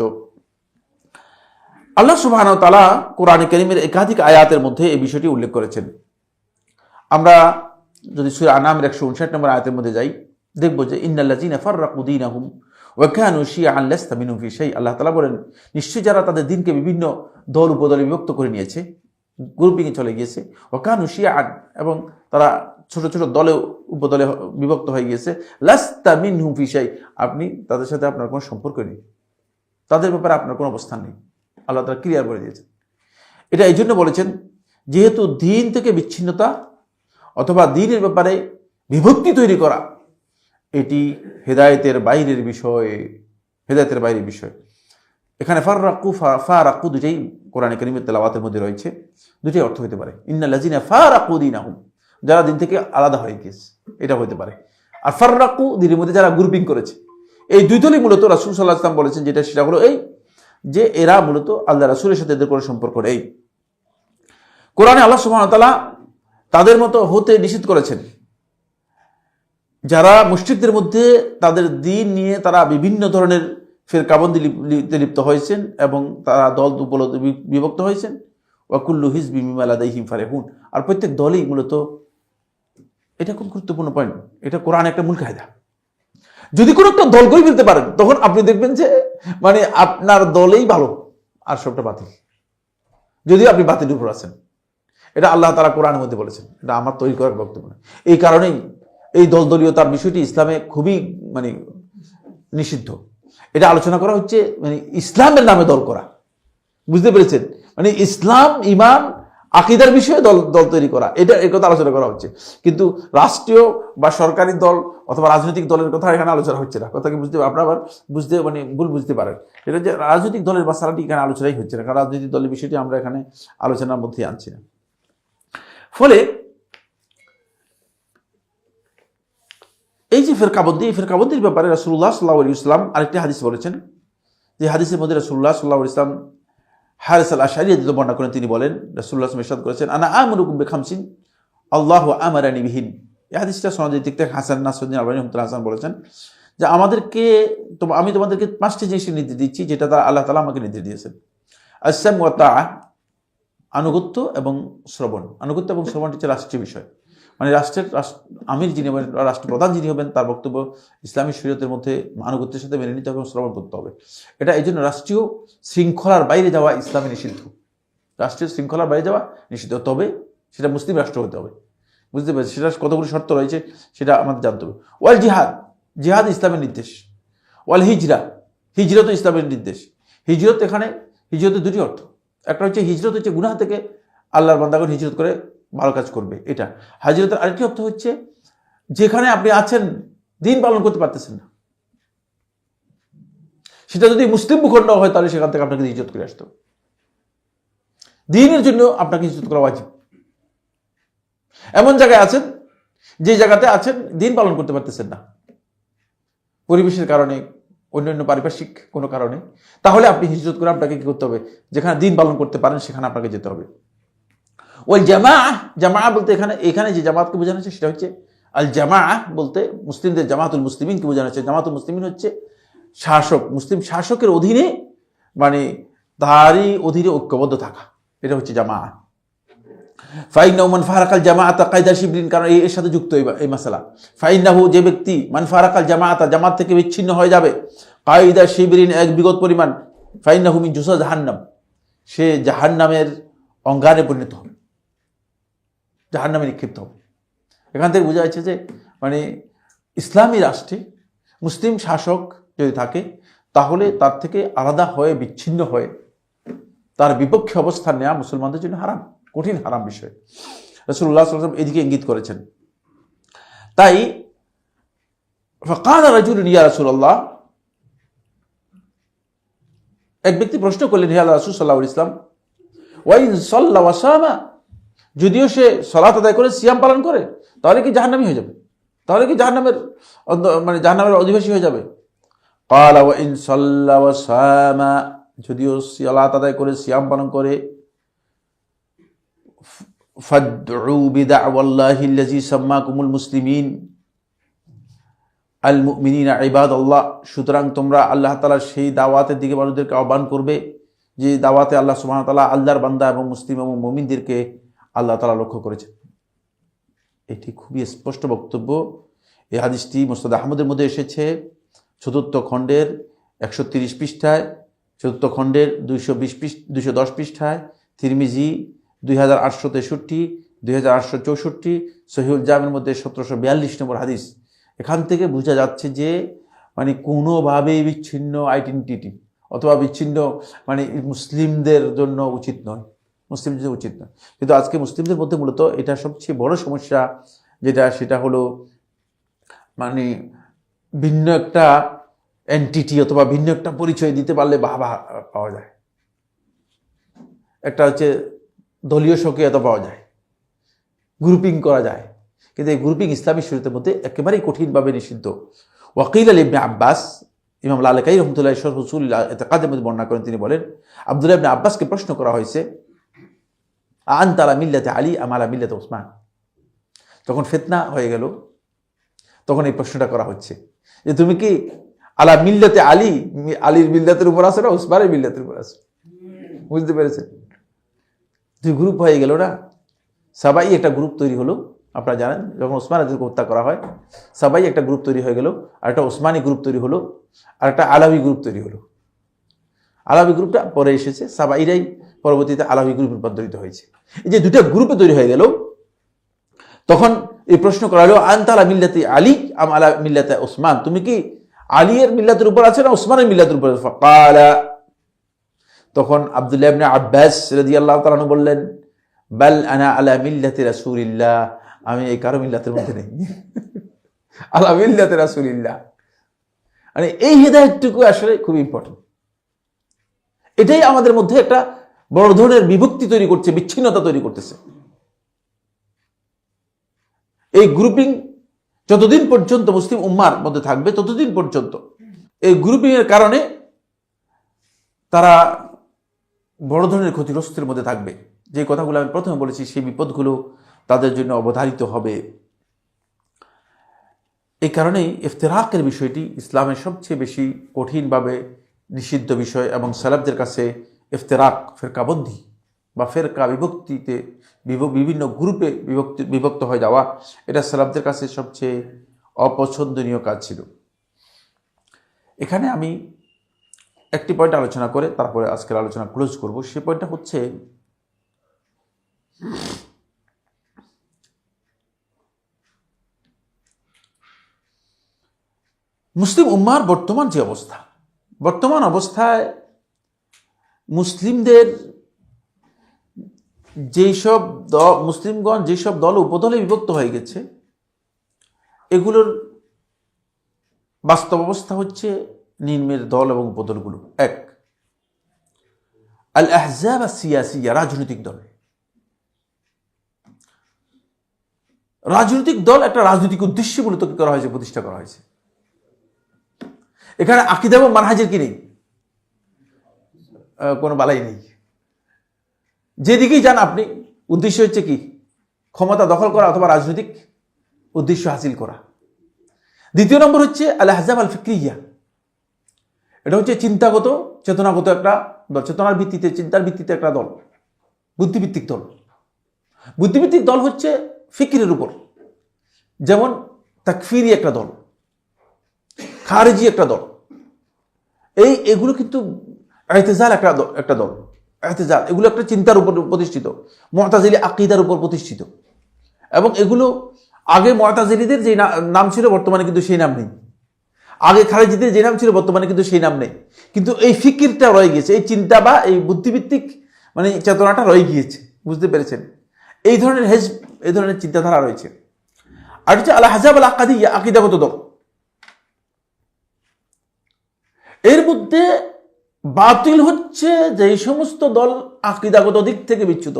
আল্লাহ সুবহানাহু ওয়া তাআলা কোরআনে কারীমের একাধিক আয়াতের মধ্যে এই বিষয়টি উল্লেখ করেছেন। আমরা যদি সূরা আনামের 159 নম্বর আয়াতের মধ্যে যাই, দেখব যে ইন্নাল্লাযীনা ফাররাকু দীনাহুম ওয়া কানু শিয়াআন লাস্তা মিনহুম ফি শাই। আল্লাহ তাআলা বলেন, নিশ্চয়ই যারা তাদের দিনকে বিভিন্ন দল উপদলে বিভক্ত করে নিয়েছে, গ্রুপিংয়ে চলে গিয়েছে, ওয়া কানু শিয়াআন, এবং তারা ছোট ছোট দলে উপদলে বিভক্ত হয়ে গিয়েছে, লাস্তা মিনহুম ফি শাই, আপনি তাদের সাথে আপনার কোনো সম্পর্ক নেই, তাদের ব্যাপারে আপনার কোনো অবস্থান নেই। আল্লাহ তাআলা ক্লিয়ার করে দিয়েছেন। এটা এই জন্য বলেছেন যেহেতু দিন থেকে বিচ্ছিন্নতা অথবা দিনের ব্যাপারে বিভক্তি তৈরি করা এটি হেদায়েতের বাইরের বিষয়, হেদায়েতের বাইরের বিষয়। এখানে ফারাকু দুটাই কোরআনে কারীমের তেলাওয়াতের মধ্যে রয়েছে, দুটাই অর্থ হতে পারে। ইন্নাল্লাযীনা ফারাকু দীনাহুম, যারা দিন থেকে আলাদা হয়ে গিয়েছে, এটা হতে পারে। আর ফাররাকু, দিনের মধ্যে যারা গ্রুপিং করেছে, এই দুই দলই মূলত রাসূল সাল্লাল্লাহু আলাইহি ওয়াসাল্লাম বলেছেন যেটা, সেটা হলো এই যে এরা মূলত আল্লাহ রাসূলের সাথে এদের কোনো সম্পর্ক নেই। কোরআনে আল্লাহ সুবহানাহু ওয়া তাআলা তাদের মতো হতে নিষেধ করেছেন যারা মুশরিকদের মধ্যে তাদের দ্বীন নিয়ে তারা বিভিন্ন ধরনের ফিরকাবন্দিতে লিপ্ত হয়েছেন এবং তারা দল উপলব্ধ বিভক্ত হয়েছেন। ওয়া কুল্লু হিজবিম বিমা লাদাইহিম ফারিহুন, আর প্রত্যেক দলই মূলত, এটা খুব গুরুত্বপূর্ণ পয়েন্ট, এটা কোরআন একটা মূল কায়দা। যদি কোনো একটা দল করে ফেলতে পারেন, তখন আপনি দেখবেন যে মানে আপনার দলেই ভালো আর সবটা বাতিল, যদিও আপনি বাতিলের উপর আছেন। এটা আল্লাহ তাআলা কোরআনের মধ্যে বলেছেন, এটা আমার তৈরি করার বক্তব্য নয়। এই কারণেই এই দলদলীয়তার বিষয়টি ইসলামে খুবই মানে নিষিদ্ধ। এটা আলোচনা করা হচ্ছে মানে ইসলামের নামে দল করা, বুঝতে পেরেছেন? মানে ইসলাম, ইমান, আকীদার বিষয়ে দল তৈরি করা, এটা এই কথা আলোচনা করা হচ্ছে। কিন্তু রাষ্ট্রীয় বা সরকারি দল অথবা রাজনৈতিক দলের কথা এখানে আলোচনা হচ্ছে না। কথা কি বুঝতে, আপনারা আবার বুঝতে মানে ভুল বুঝতে পারেন। এটা যে রাজনৈতিক দলের মাসালাটি এখানে আলোচনাই হচ্ছে না, কারণ রাজনৈতিক দলের বিষয়টি আমরা এখানে আলোচনার মধ্যে আনছি না। ফলে এই যে ফিরকাবন্দি, এই ফিরকাবন্দির ব্যাপারে রাসূলুল্লাহ সাল্লাল্লাহু আলাইহি ওয়াসাল্লাম আরেকটি হাদিস বলেছেন, যে হাদিসের মধ্যে রাসূলুল্লাহ সাল্লাল্লাহু আলাইহি ওয়াসাল্লাম হারিস আল আশআরী রাদিয়াল্লাহু বর্ণনা করেন, তিনি বলেন রাসূলুল্লাহ সাল্লাল্লাহু আলাইহি ওয়াসাল্লাম ইরশাদ করেছেন, আনা আমরুকুম বিখামসিন আল্লাহু আমারানি বিহিন। এই হাদিসটা সনদে দিক থেকে হাসান নাসরুদ্দিন আলবানী রাহমাতুল্লাহ হাসান বলেছেন যে আমি তোমাদেরকে 5টি জিনিসের নির্দেশ দিচ্ছি যেটা আল্লাহ তাআলা আমাকে নির্দেশ দিয়েছেন। আসসাম ওয়া তাআ, আনুগত্য এবং শ্রবণ। আনুগত্য এবং শ্রবণ হচ্ছে রাষ্ট্রীয় বিষয়, মানে রাষ্ট্রের আমির যিনি হবেন, রাষ্ট্রপ্রধান যিনি হবেন, তার বক্তব্য ইসলামী শরীয়তের মধ্যে আনুগত্যের সাথে মেনে নিতে হবে এবং শ্রবণ করতে হবে। এটা এই জন্য রাষ্ট্রীয় শৃঙ্খলার বাইরে যাওয়া ইসলামে নিষিদ্ধ। রাষ্ট্রীয় শৃঙ্খলার বাইরে যাওয়া নিষিদ্ধ, তবে সেটা মুসলিম রাষ্ট্র হতে হবে। বুঝতে পেরেছি? সেটা কতগুলো শর্ত রয়েছে সেটা আমাদের জানতে হবে। ওয়াল জিহাদ, জিহাদ ইসলামের নির্দেশ। ওয়াল হিজরা, হিজরত ইসলামের নির্দেশ। হিজরত, এখানে হিজরতের দুটি অর্থ। একটা হচ্ছে হিজরত হচ্ছে গুনাহ থেকে আল্লাহর বান্দাগণ হিজরত করে ভালো কাজ করবে, এটা। হিজরতের আরেকটি অর্থ হচ্ছে যেখানে আপনি আছেন দিন পালন করতে পারতেছেন না, সেটা যদি মুসলিম ভূখণ্ড হয় তাহলে সেখান থেকে আপনাকে হিজরত করে আসতে হবে। দিনের জন্য আপনাকে হিজরত করা ওয়াজিব। এমন জায়গায় আছেন যে জায়গাতে আছেন দিন পালন করতে পারতেছেন না, পরিবেশের কারণে, অন্যান্য পারিপার্শ্বিক কোনো কারণে, তাহলে আপনি হিজরত করে আপনাকে কি করতে হবে? যেখানে দিন পালন করতে পারেন সেখানে আপনাকে যেতে হবে। ওই জামা, জামা বলতে এখানে যে জামাতকে বোঝানো হচ্ছে সেটা হচ্ছে আল জামা বলতে মুসলিমদের জামাতুল মুসলিমিনকে বোঝানো হচ্ছে। জামাতুল মুসলিমিন হচ্ছে শাসক, মুসলিম শাসকের অধীনে, মানে তারই অধীনে ঐক্যবদ্ধ থাকা, এটা হচ্ছে জামা। ফাইন্নাহু মান ফারাকাল জামাআতা কায়দা শিবরিন, কারণ এর সাথে যুক্ত এই মাসালা। ফাইন্নাহু, যে ব্যক্তি, মান ফারাকাল জামাআতা, জামাত থেকে বিচ্ছিন্ন হয়ে যাবে, কায়দা শিবরিন, এক বিগত পরিমাণ, ফাইন্নাহু মিন জুসা জাহান্নাম, সে জাহান্নামের অঙ্গারে পরিণত হবে, জাহান্নামে নিক্ষিপ্ত হবে। এখান থেকে বোঝা যাচ্ছে যে মানে ইসলামী রাষ্ট্রে মুসলিম শাসক যদি থাকে তাহলে তার থেকে আলাদা হয়ে, বিচ্ছিন্ন হয়ে তার বিপক্ষে অবস্থান নেওয়া মুসলমানদের জন্য হারাম, কঠিন হারাম বিষয়। রাসূলুল্লাহ সাল্লাল্লাহু আলাইহি ওয়াসাল্লাম এদিকে ইঙ্গিত করেছেন। তাই ফাকালা রাজুলুন ইয়া রাসূলুল্লাহ, এক ব্যক্তি প্রশ্ন করলেন, হে আল্লাহর রাসূল সাল্লাল্লাহু আলাইহি ওয়াসাল্লাম, ওয়া ইন সাল্লা ওয়া সামা, যদিও সে সালাত আদায় করে সিয়াম পালন করে তাহলে কি জাহান্নামী হয়ে যাবে? তাহলে কি জাহান্নামের জাহান্নামের অধিবাসী হয়ে যাবে? ক্বালা ওয়া ইন সাল্লা ওয়া সামা, যদিও সালাত আদায় করে সিয়াম পালন করে, ফাদউ বিদাওয়াল্লাহিল্লাযী সাম্মাকুমুল মুসলিমিন আল মুমিনিনা ইবাদাল্লাহ, সুতরাং তোমরা আল্লাহ তাআলার সেই দাওয়াতের দিকে মানুষদেরকে আহ্বান করবে যে দাওয়াতে আল্লাহ সুবহানাহু ওয়া তাআলা আল্লাহর বান্দা এবং মুসলিম এবং মুমিনদেরকে আল্লাহ তাআলা লক্ষ্য করেছেন। এটি খুবই স্পষ্ট বক্তব্য। এই হাদিসটি মুসনাদ আহমদের মধ্যে এসেছে, ৪র্থ খণ্ডের ১৩০ পৃষ্ঠায়, ৪র্থ খণ্ডের ২১০ পৃষ্ঠায়, তিরমিজি ২৮৬৩, ২৮৬৪, সহিহুল জামির মধ্যে ১৭৪২ নম্বর হাদিস। এখান থেকে বোঝা যাচ্ছে যে মানে কোনোভাবেই বিচ্ছিন্ন আইডেন্টিটি অথবা বিচ্ছিন্ন মানে মুসলিমদের জন্য উচিত নয়, মুসলিমদের জন্য উচিত নয়। কিন্তু আজকে মুসলিমদের মধ্যে মূলত এটা সবচেয়ে বড় সমস্যা, সেটা হলো মানে ভিন্ন একটা এন্টিটি অথবা ভিন্ন একটা পরিচয় দিতে পারলে বাহবা পাওয়া যায়, একটা হচ্ছে দলীয় সক্রিয়তা পাওয়া যায়, গ্রুপিং করা যায়, কিন্তু এই গ্রুপিং ইসলামী শরীয়তের মধ্যে একেবারেই কঠিনভাবে নিষিদ্ধ। ওয়াকিল আল ইবনে আব্বাস, ইমাম লালকাই রহমতুল্লাহ শরহ উসুল ইতিকাদের মধ্যে বর্ণনা করেন, তিনি বলেন, আব্দুল্লাহ ইবনে আব্বাসকে প্রশ্ন করা হয়েছে, আনতা আলা মিল্লাতে আলী আম আলা মিল্লাতে ওসমান। যখন ফিতনা হয়ে গেল তখন এই প্রশ্নটা করা হচ্ছে যে তুমি কি আলা মিল্লাতে আলী, আলীর মিল্লাতের উপর আছো না ওসমানের মিল্লাতের উপর আছো? বুঝতে পেরেছেন? দুই গ্রুপ হয়ে গেল না, সবাই একটা গ্রুপ তৈরি হলো। আপনারা জানেন যখন ওসমান রাদিয়াল্লাহু আনহু হত্যা করা হয় সবাই একটা গ্রুপ তৈরি হয়ে গেল, আর একটা ওসমানী গ্রুপ তৈরি হলো, আর একটা আলাউই গ্রুপ তৈরি হলো। আলাউই গ্রুপটা পরে এসেছে, সাবাইরাই পরবর্তীতে আলাউই গ্রুপে রূপান্তরিত হয়েছে। এই যে দুটো গ্রুপে তৈরি হয়ে গেল, তখন এই প্রশ্ন করা হলো, আনতা আলা মিল্লাতি আলী আম আলা মিল্লাতি ওসমান, তুমি কি আলীর মিল্লাতের উপর আছো না ওসমানের মিল্লাতের উপর? ফাকালা, তখন আব্দুল্লাহ ইবনে আব্বাস রাদিয়াল্লাহু তাআলা আনহু বললেন, বাল আনা আলা মিল্লাতি রাসূলিল্লাহ, আমি এই কারো মিল্লাতের মধ্যে নেই, আলা মিল্লাতি রাসূলিল্লাহ। মানে এই হিদায়াতটুকু আসলে খুব ইম্পর্টেন্ট। এটাই আমাদের মধ্যে একটা বড় ধরনের বিভক্তি তৈরি করছে, বিচ্ছিন্নতা তৈরি করতেছে। এই গ্রুপিং যতদিন পর্যন্ত মুসলিম উম্মার মধ্যে থাকবে ততদিন পর্যন্ত এই গ্রুপিং এর কারণে তারা বড় ধরনের ক্ষতিগ্রস্তের মধ্যে থাকবে। যে কথাগুলো আমি প্রথমে বলেছি সেই বিপদগুলো তাদের জন্য অবধারিত হবে। এই কারণেই ইফতিরাকের বিষয়টি ইসলামের সবচেয়ে বেশি কঠিনভাবে নিষিদ্ধ বিষয়, এবং সালাফদের কাছে ইফতিরাক, ফেরকাবন্দি বা ফেরকা বিভক্তিতে বিভিন্ন গ্রুপে বিভক্ত হয়ে যাওয়া, এটা সালাফদের কাছে সবচেয়ে অপছন্দনীয় কাজ ছিল। এখানে আমি একটি পয়েন্ট আলোচনা করে তারপরে আজকের আলোচনা ক্লোজ করব। সে পয়েন্টটা হচ্ছে মুসলিম উম্মার বর্তমান অবস্থায় মুসলিমদের মুসলিমগণ যেসব দল উপদলে বিভক্ত হয়ে গেছে, এগুলোর বাস্তব অবস্থা হচ্ছে নিম্নের দল এবং উপদলগুলো। এক, আল আহজাব সিয়াসিয়া, রাজনৈতিক দল। রাজনৈতিক দল একটা রাজনৈতিক উদ্দেশ্যে মূলত কি করা হয়েছে, প্রতিষ্ঠা করা হয়েছে। এখানে আকীদা এবং মানহাজের কি নেই, কোনো বালাই নেই। যেদিকেই যান আপনি, উদ্দেশ্য হচ্ছে কি, ক্ষমতা দখল করা অথবা রাজনৈতিক উদ্দেশ্য হাসিল করা। দ্বিতীয় নম্বর হচ্ছে আল আহজাব আল ফিকরিয়া, এটা হচ্ছে চিন্তাগত, চেতনাগত একটা দল, চেতনার ভিত্তিতে, চিন্তার ভিত্তিতে একটা দল, বুদ্ধিভিত্তিক দল। বুদ্ধিভিত্তিক দল হচ্ছে ফিকিরের উপর, যেমন তাকফিরি একটা দল, খারেজি একটা দল। এগুলো কিন্তু ইতিজাল একটা দল, ইতিজাল এগুলো একটা চিন্তার উপর প্রতিষ্ঠিত, মুতাজিলি আকীদার উপর প্রতিষ্ঠিত। এবং এগুলো আগে মুতাজিলিদের যে নাম ছিল বর্তমানে কিন্তু সেই নাম নেই, আগে খারেজিদের যে নাম ছিল বর্তমানে কিন্তু সেই নাম নেই। কিন্তু এই ফিকিরটা রয়ে গিয়েছে, এই চিন্তা বা এই বুদ্ধিভিত্তিক মানে চেতনাটা রয়ে গিয়েছে, বুঝতে পেরেছেন? এই ধরনের চিন্তাধারা রয়েছে। আর হচ্ছে আল আহজাব আল আকাদিয়া, আকীদাগত দল। এর মধ্যে বাতিল হচ্ছে যে সমস্ত দল আকীদাগত দিক থেকে বিচ্যুত,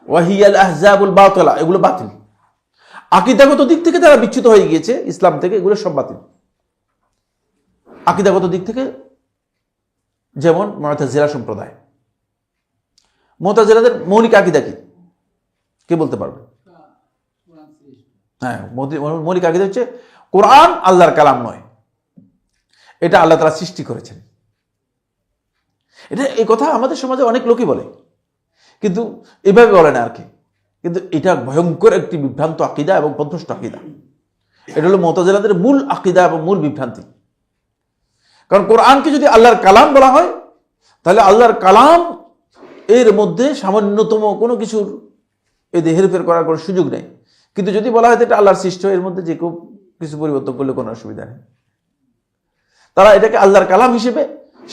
ওয়াহিয়াল আহজাবুল বাতিলা, এগুলো বাতিল। আকীদাগত দিক থেকে যারা বিচ্যুত হয়ে গিয়েছে ইসলাম থেকে, এগুলো সব বাতিল আকীদাগত দিক থেকে। যেমন মুতাজিলা সম্প্রদায়, মুতাজিলাদের মৌলিক আকীদা কি, কে বলতে পারবে? হ্যাঁ, মৌলিক আকীদা হচ্ছে কোরআন আল্লাহর কালাম নয়, এটা আল্লাহ তাআলা সৃষ্টি করেছেন। এই কথা আমাদের সমাজে অনেক লোকই বলে, কিন্তু এভাবে বলে না আর কি। কিন্তু এটা ভয়ঙ্কর একটি বিভ্রান্ত আকীদা এবং পথভ্রষ্ট আকীদা। এটা হলো মুতাজিলাদের মূল আকীদা এবং মূল বিভ্রান্তি। কারণ কোরআনকে যদি আল্লাহর কালাম বলা হয়, তাহলে আল্লাহর কালাম এর মধ্যে সামান্যতম কোনো কিছুর হেরফের করার কোনো সুযোগ নেই। কিন্তু যদি বলা হয় এটা আল্লাহর সৃষ্ট, এর মধ্যে যে কেউ কিছু পরিবর্তন করলে কোনো অসুবিধা নেই। তারা এটাকে আল্লাহর কালাম হিসেবে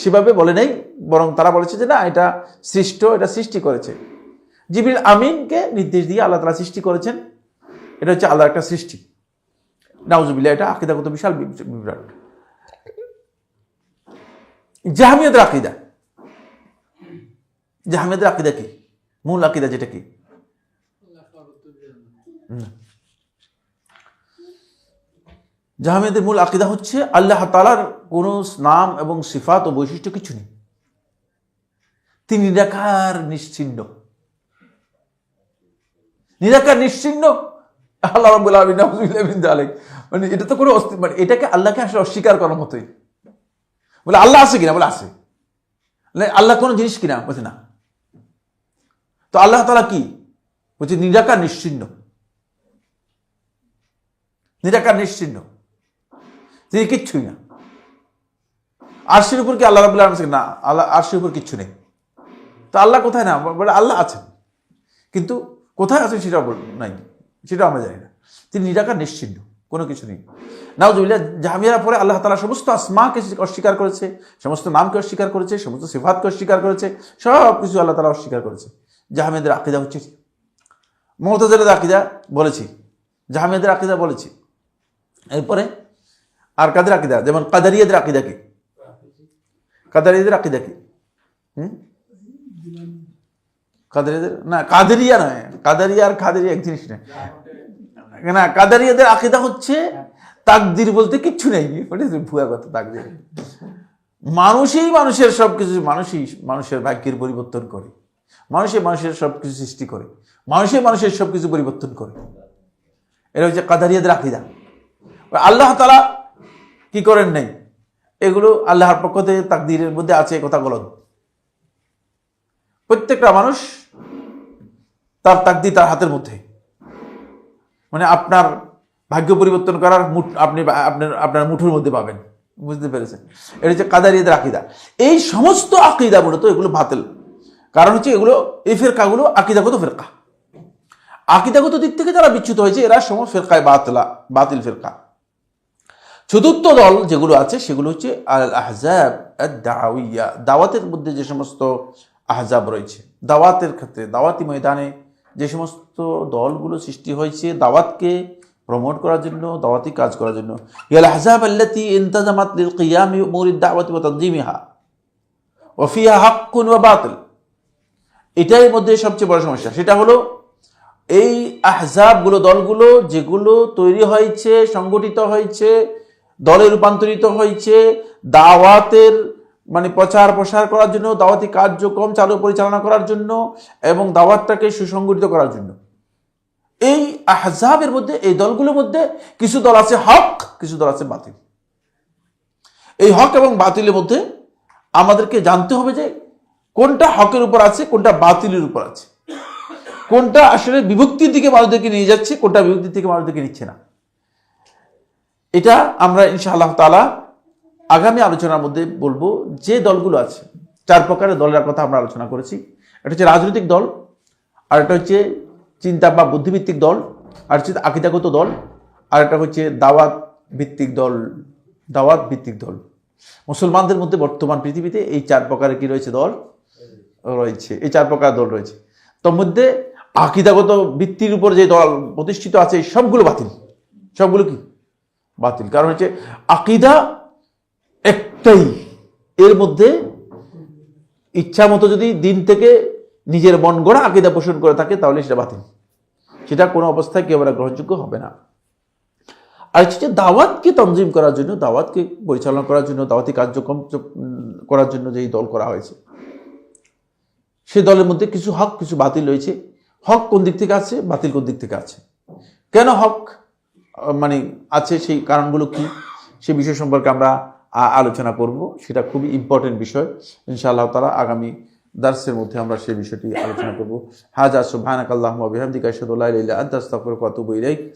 সেভাবে বলে নাই, বরং তারা বলেছে যে না, এটা সৃষ্ট, এটা সৃষ্টি করেছে। জিবরিল আমিনকে নির্দেশ দিয়ে আল্লাহ তাআলা সৃষ্টি করেছেন, এটা হচ্ছে আল্লাহর একটা সৃষ্টি। নাউজুবিল্লাহ, এটা আকীদাগত বিশাল বিভ্রাট। জাহমিয়াদের আকীদা কি, মূল আকীদা যেটা কি? জাহমিয়াদের মূল আকীদা হচ্ছে আল্লাহ তাআলার কোন নাম এবং সিফাত ও বৈশিষ্ট্য কিছু নেই, তিনি নিরাকার নিশ্চিহ্ন। আল্লাহ রাব্বুল আলামিন, নাউযুবিল্লাহি মিন যালিক। মানে এটা তো কোনো মানে এটাকে আল্লাহকে আসলে অস্বীকার করার মতোই। বলে আল্লাহ আছে কিনা, বলে আছে। আল্লাহ কোন জিনিস কিনা, বলছে না। তো আল্লাহ তাআলা কি বলছে? নিরাকার নিশ্চিহ্ন, তিনি কিচ্ছুই না। আরশের উপর কি আল্লাহ রাব্বুল আলামিন আছে? না, আল্লাহ আরশের উপর কিচ্ছু নেই। তো আল্লাহ কোথায়? না, বলে আল্লাহ আছেন, কিন্তু কোথায় আছেন সেটা নাই, সেটা আমরা জানি না। তিনি নিরাকার নিশ্চিহ্ন, কোনো কিছু নেই। নাউজুবিল্লাহ। জাহমিয়ারা পরে আল্লাহ তাআলা সমস্ত আসমাকে অস্বীকার করেছে, সমস্ত নামকে অস্বীকার করেছে, সমস্ত সিফাতকে অস্বীকার করেছে, সব কিছু আল্লাহ তাআলা অস্বীকার করেছে। জাহমিয়াদের আকীদা হচ্ছে, মুতাজিলাদের আকীদা বলেছি, জাহমিয়াদের আকীদা বলেছি। এরপরে আর কাদের আকীদা? যেমন কাদারিয়াদের আকীদা কি? কাদারিয়াদের আকীদা কি? কাদারিয়াদের না, কাদেরিয়া নয়, কাদারিয়া আর খাদেরিয়া এক জিনিস নয়। না, কাদারিয়াদের আকীদা হচ্ছে তাকদীর বলতে কিচ্ছু নেই, ওটা ভুয়া কথা। তাকদীর মানুষের সবকিছু, মানুষের ভাগ্যের পরিবর্তন করে, মানুষের সবকিছু সৃষ্টি করে, মানুষের সবকিছু পরিবর্তন করে। এটা হচ্ছে কাদারিয়াদের আকীদা। আল্লাহ তাআলা কি করেন নাই, এগুলো আল্লাহর পক্ষ থেকে তাকদীরের মধ্যে আছে, কথা গলত। প্রত্যেকটা মানুষ তার তাকদীর তার হাতের মধ্যে। মানে আপনার ভাগ্য পরিবর্তন করার আপনি আপনার মুঠোর মধ্যে পাবেন, বুঝতে পেরেছেন? এটা হচ্ছে কাদারিয়াদের আকীদা। এই সমস্ত আকীদা মূলত এগুলো বাতিল। কারণ হচ্ছে এগুলো, এই ফেরকাগুলো আকীদাগত ফেরকা, আকীদাগত দিক থেকে যারা বিচ্যুত হয়েছে এরা সমস্ত ফেরকায় বাতিল ফেরকা। চতুর্থ দল যেগুলো আছে সেগুলো হচ্ছে আল আহজাব আদ-দাওয়িয়া, দাওয়াতের মধ্যে যে সমস্ত আহজাব রয়েছে, দাওয়াতের ক্ষেত্রে দাওয়াতি ময়দানে যে সমস্ত দলগুলো সৃষ্টি হয়েছে দাওয়াতকে প্রমোট করার জন্য, দাওয়াতি কাজ করার জন্য। ইয়াল আহজাব আল্লাতী ইনতাজামাত লিল কিয়ামি উমুরিদ দাওয়াতি ওয়া তানযীমিহা ওয়া ফিহা হাক্কুন ওয়া বাতিল। এটাই মধ্যে সবচেয়ে বড় সমস্যা, সেটা হলো এই আহজাবগুলো, দলগুলো যেগুলো তৈরি হয়েছে, সংগঠিত হয়েছে, দলে রূপান্তরিত হয়েছে দাওয়াতের মানে প্রচার প্রসার করার জন্য, দাওয়াতি কার্যক্রম চালু পরিচালনা করার জন্য এবং দাওয়াতটাকে সুসংগঠিত করার জন্য। এই আহজাবের মধ্যে, এই দলগুলোর মধ্যে কিছু দল আছে হক, কিছু দল আছে বাতিল। এই হক এবং বাতিলের মধ্যে আমাদেরকে জানতে হবে যে কোনটা হকের উপর আছে, কোনটা বাতিলের উপর আছে, কোনটা আসলে বিভক্তির দিকে মানুষদেরকে নিয়ে যাচ্ছে, কোনটা বিভক্তির দিকে মানুষদেরকে নিচ্ছে না। এটা আমরা ইনশাআল্লাহ তাআলা আগামী আলোচনার মধ্যে বলবো। যে দলগুলো আছে, 4 প্রকারের দলের কথা আমরা আলোচনা করেছি। এটা হচ্ছে রাজনৈতিক দল, আর একটা হচ্ছে চিন্তা বা বুদ্ধিভিত্তিক দল, আর হচ্ছে আকীদাগত দল, আর একটা হচ্ছে দাওয়াত ভিত্তিক দল। দাওয়াত ভিত্তিক দল মুসলমানদের মধ্যে বর্তমান পৃথিবীতে এই 4 প্রকারের কি রয়েছে, দল রয়েছে। এই 4 প্রকার দল রয়েছে। তোর মধ্যে আকীদাগত ভিত্তির উপর যে দল প্রতিষ্ঠিত আছে সবগুলো বাতিল। সবগুলো কি বাতিল। কারণ হচ্ছে আকীদা একটাই, এর মধ্যে ইচ্ছা মতো যদি দিন থেকে নিজের মন গড়া আকীদা পোষণ করে থাকে তাহলে সেটা বাতিল, সেটা কোনো অবস্থায় কেউ গ্রহণযোগ্য হবে না। আর হচ্ছে দাওয়াতকে তনজিম করার জন্য, দাওয়াতকে পরিচালনা করার জন্য, দাওয়াতি কার্যক্রম করার জন্য যেই দল করা হয়েছে সে দলের মধ্যে কিছু হক কিছু বাতিল রয়েছে। হক কোন দিক থেকে আছে, বাতিল কোন দিক থেকে আছে, কেন হক মানে আছে, সেই কারণগুলো কি, সেই বিষয় সম্পর্কে আমরা আলোচনা করব। সেটা খুবই ইম্পর্টেন্ট বিষয়। ইনশাআল্লাহ তাআলা আগামী দার্সের মধ্যে আমরা সেই বিষয়টি আলোচনা করব। হাজা সুবহানাকাল্লাহুম্মা ওয়া বিহামদিকা আশহাদু আল্লা ইলাহা ইল্লা আনতা আস্তাগফিরুকা ওয়া আতুবু ইলাইক।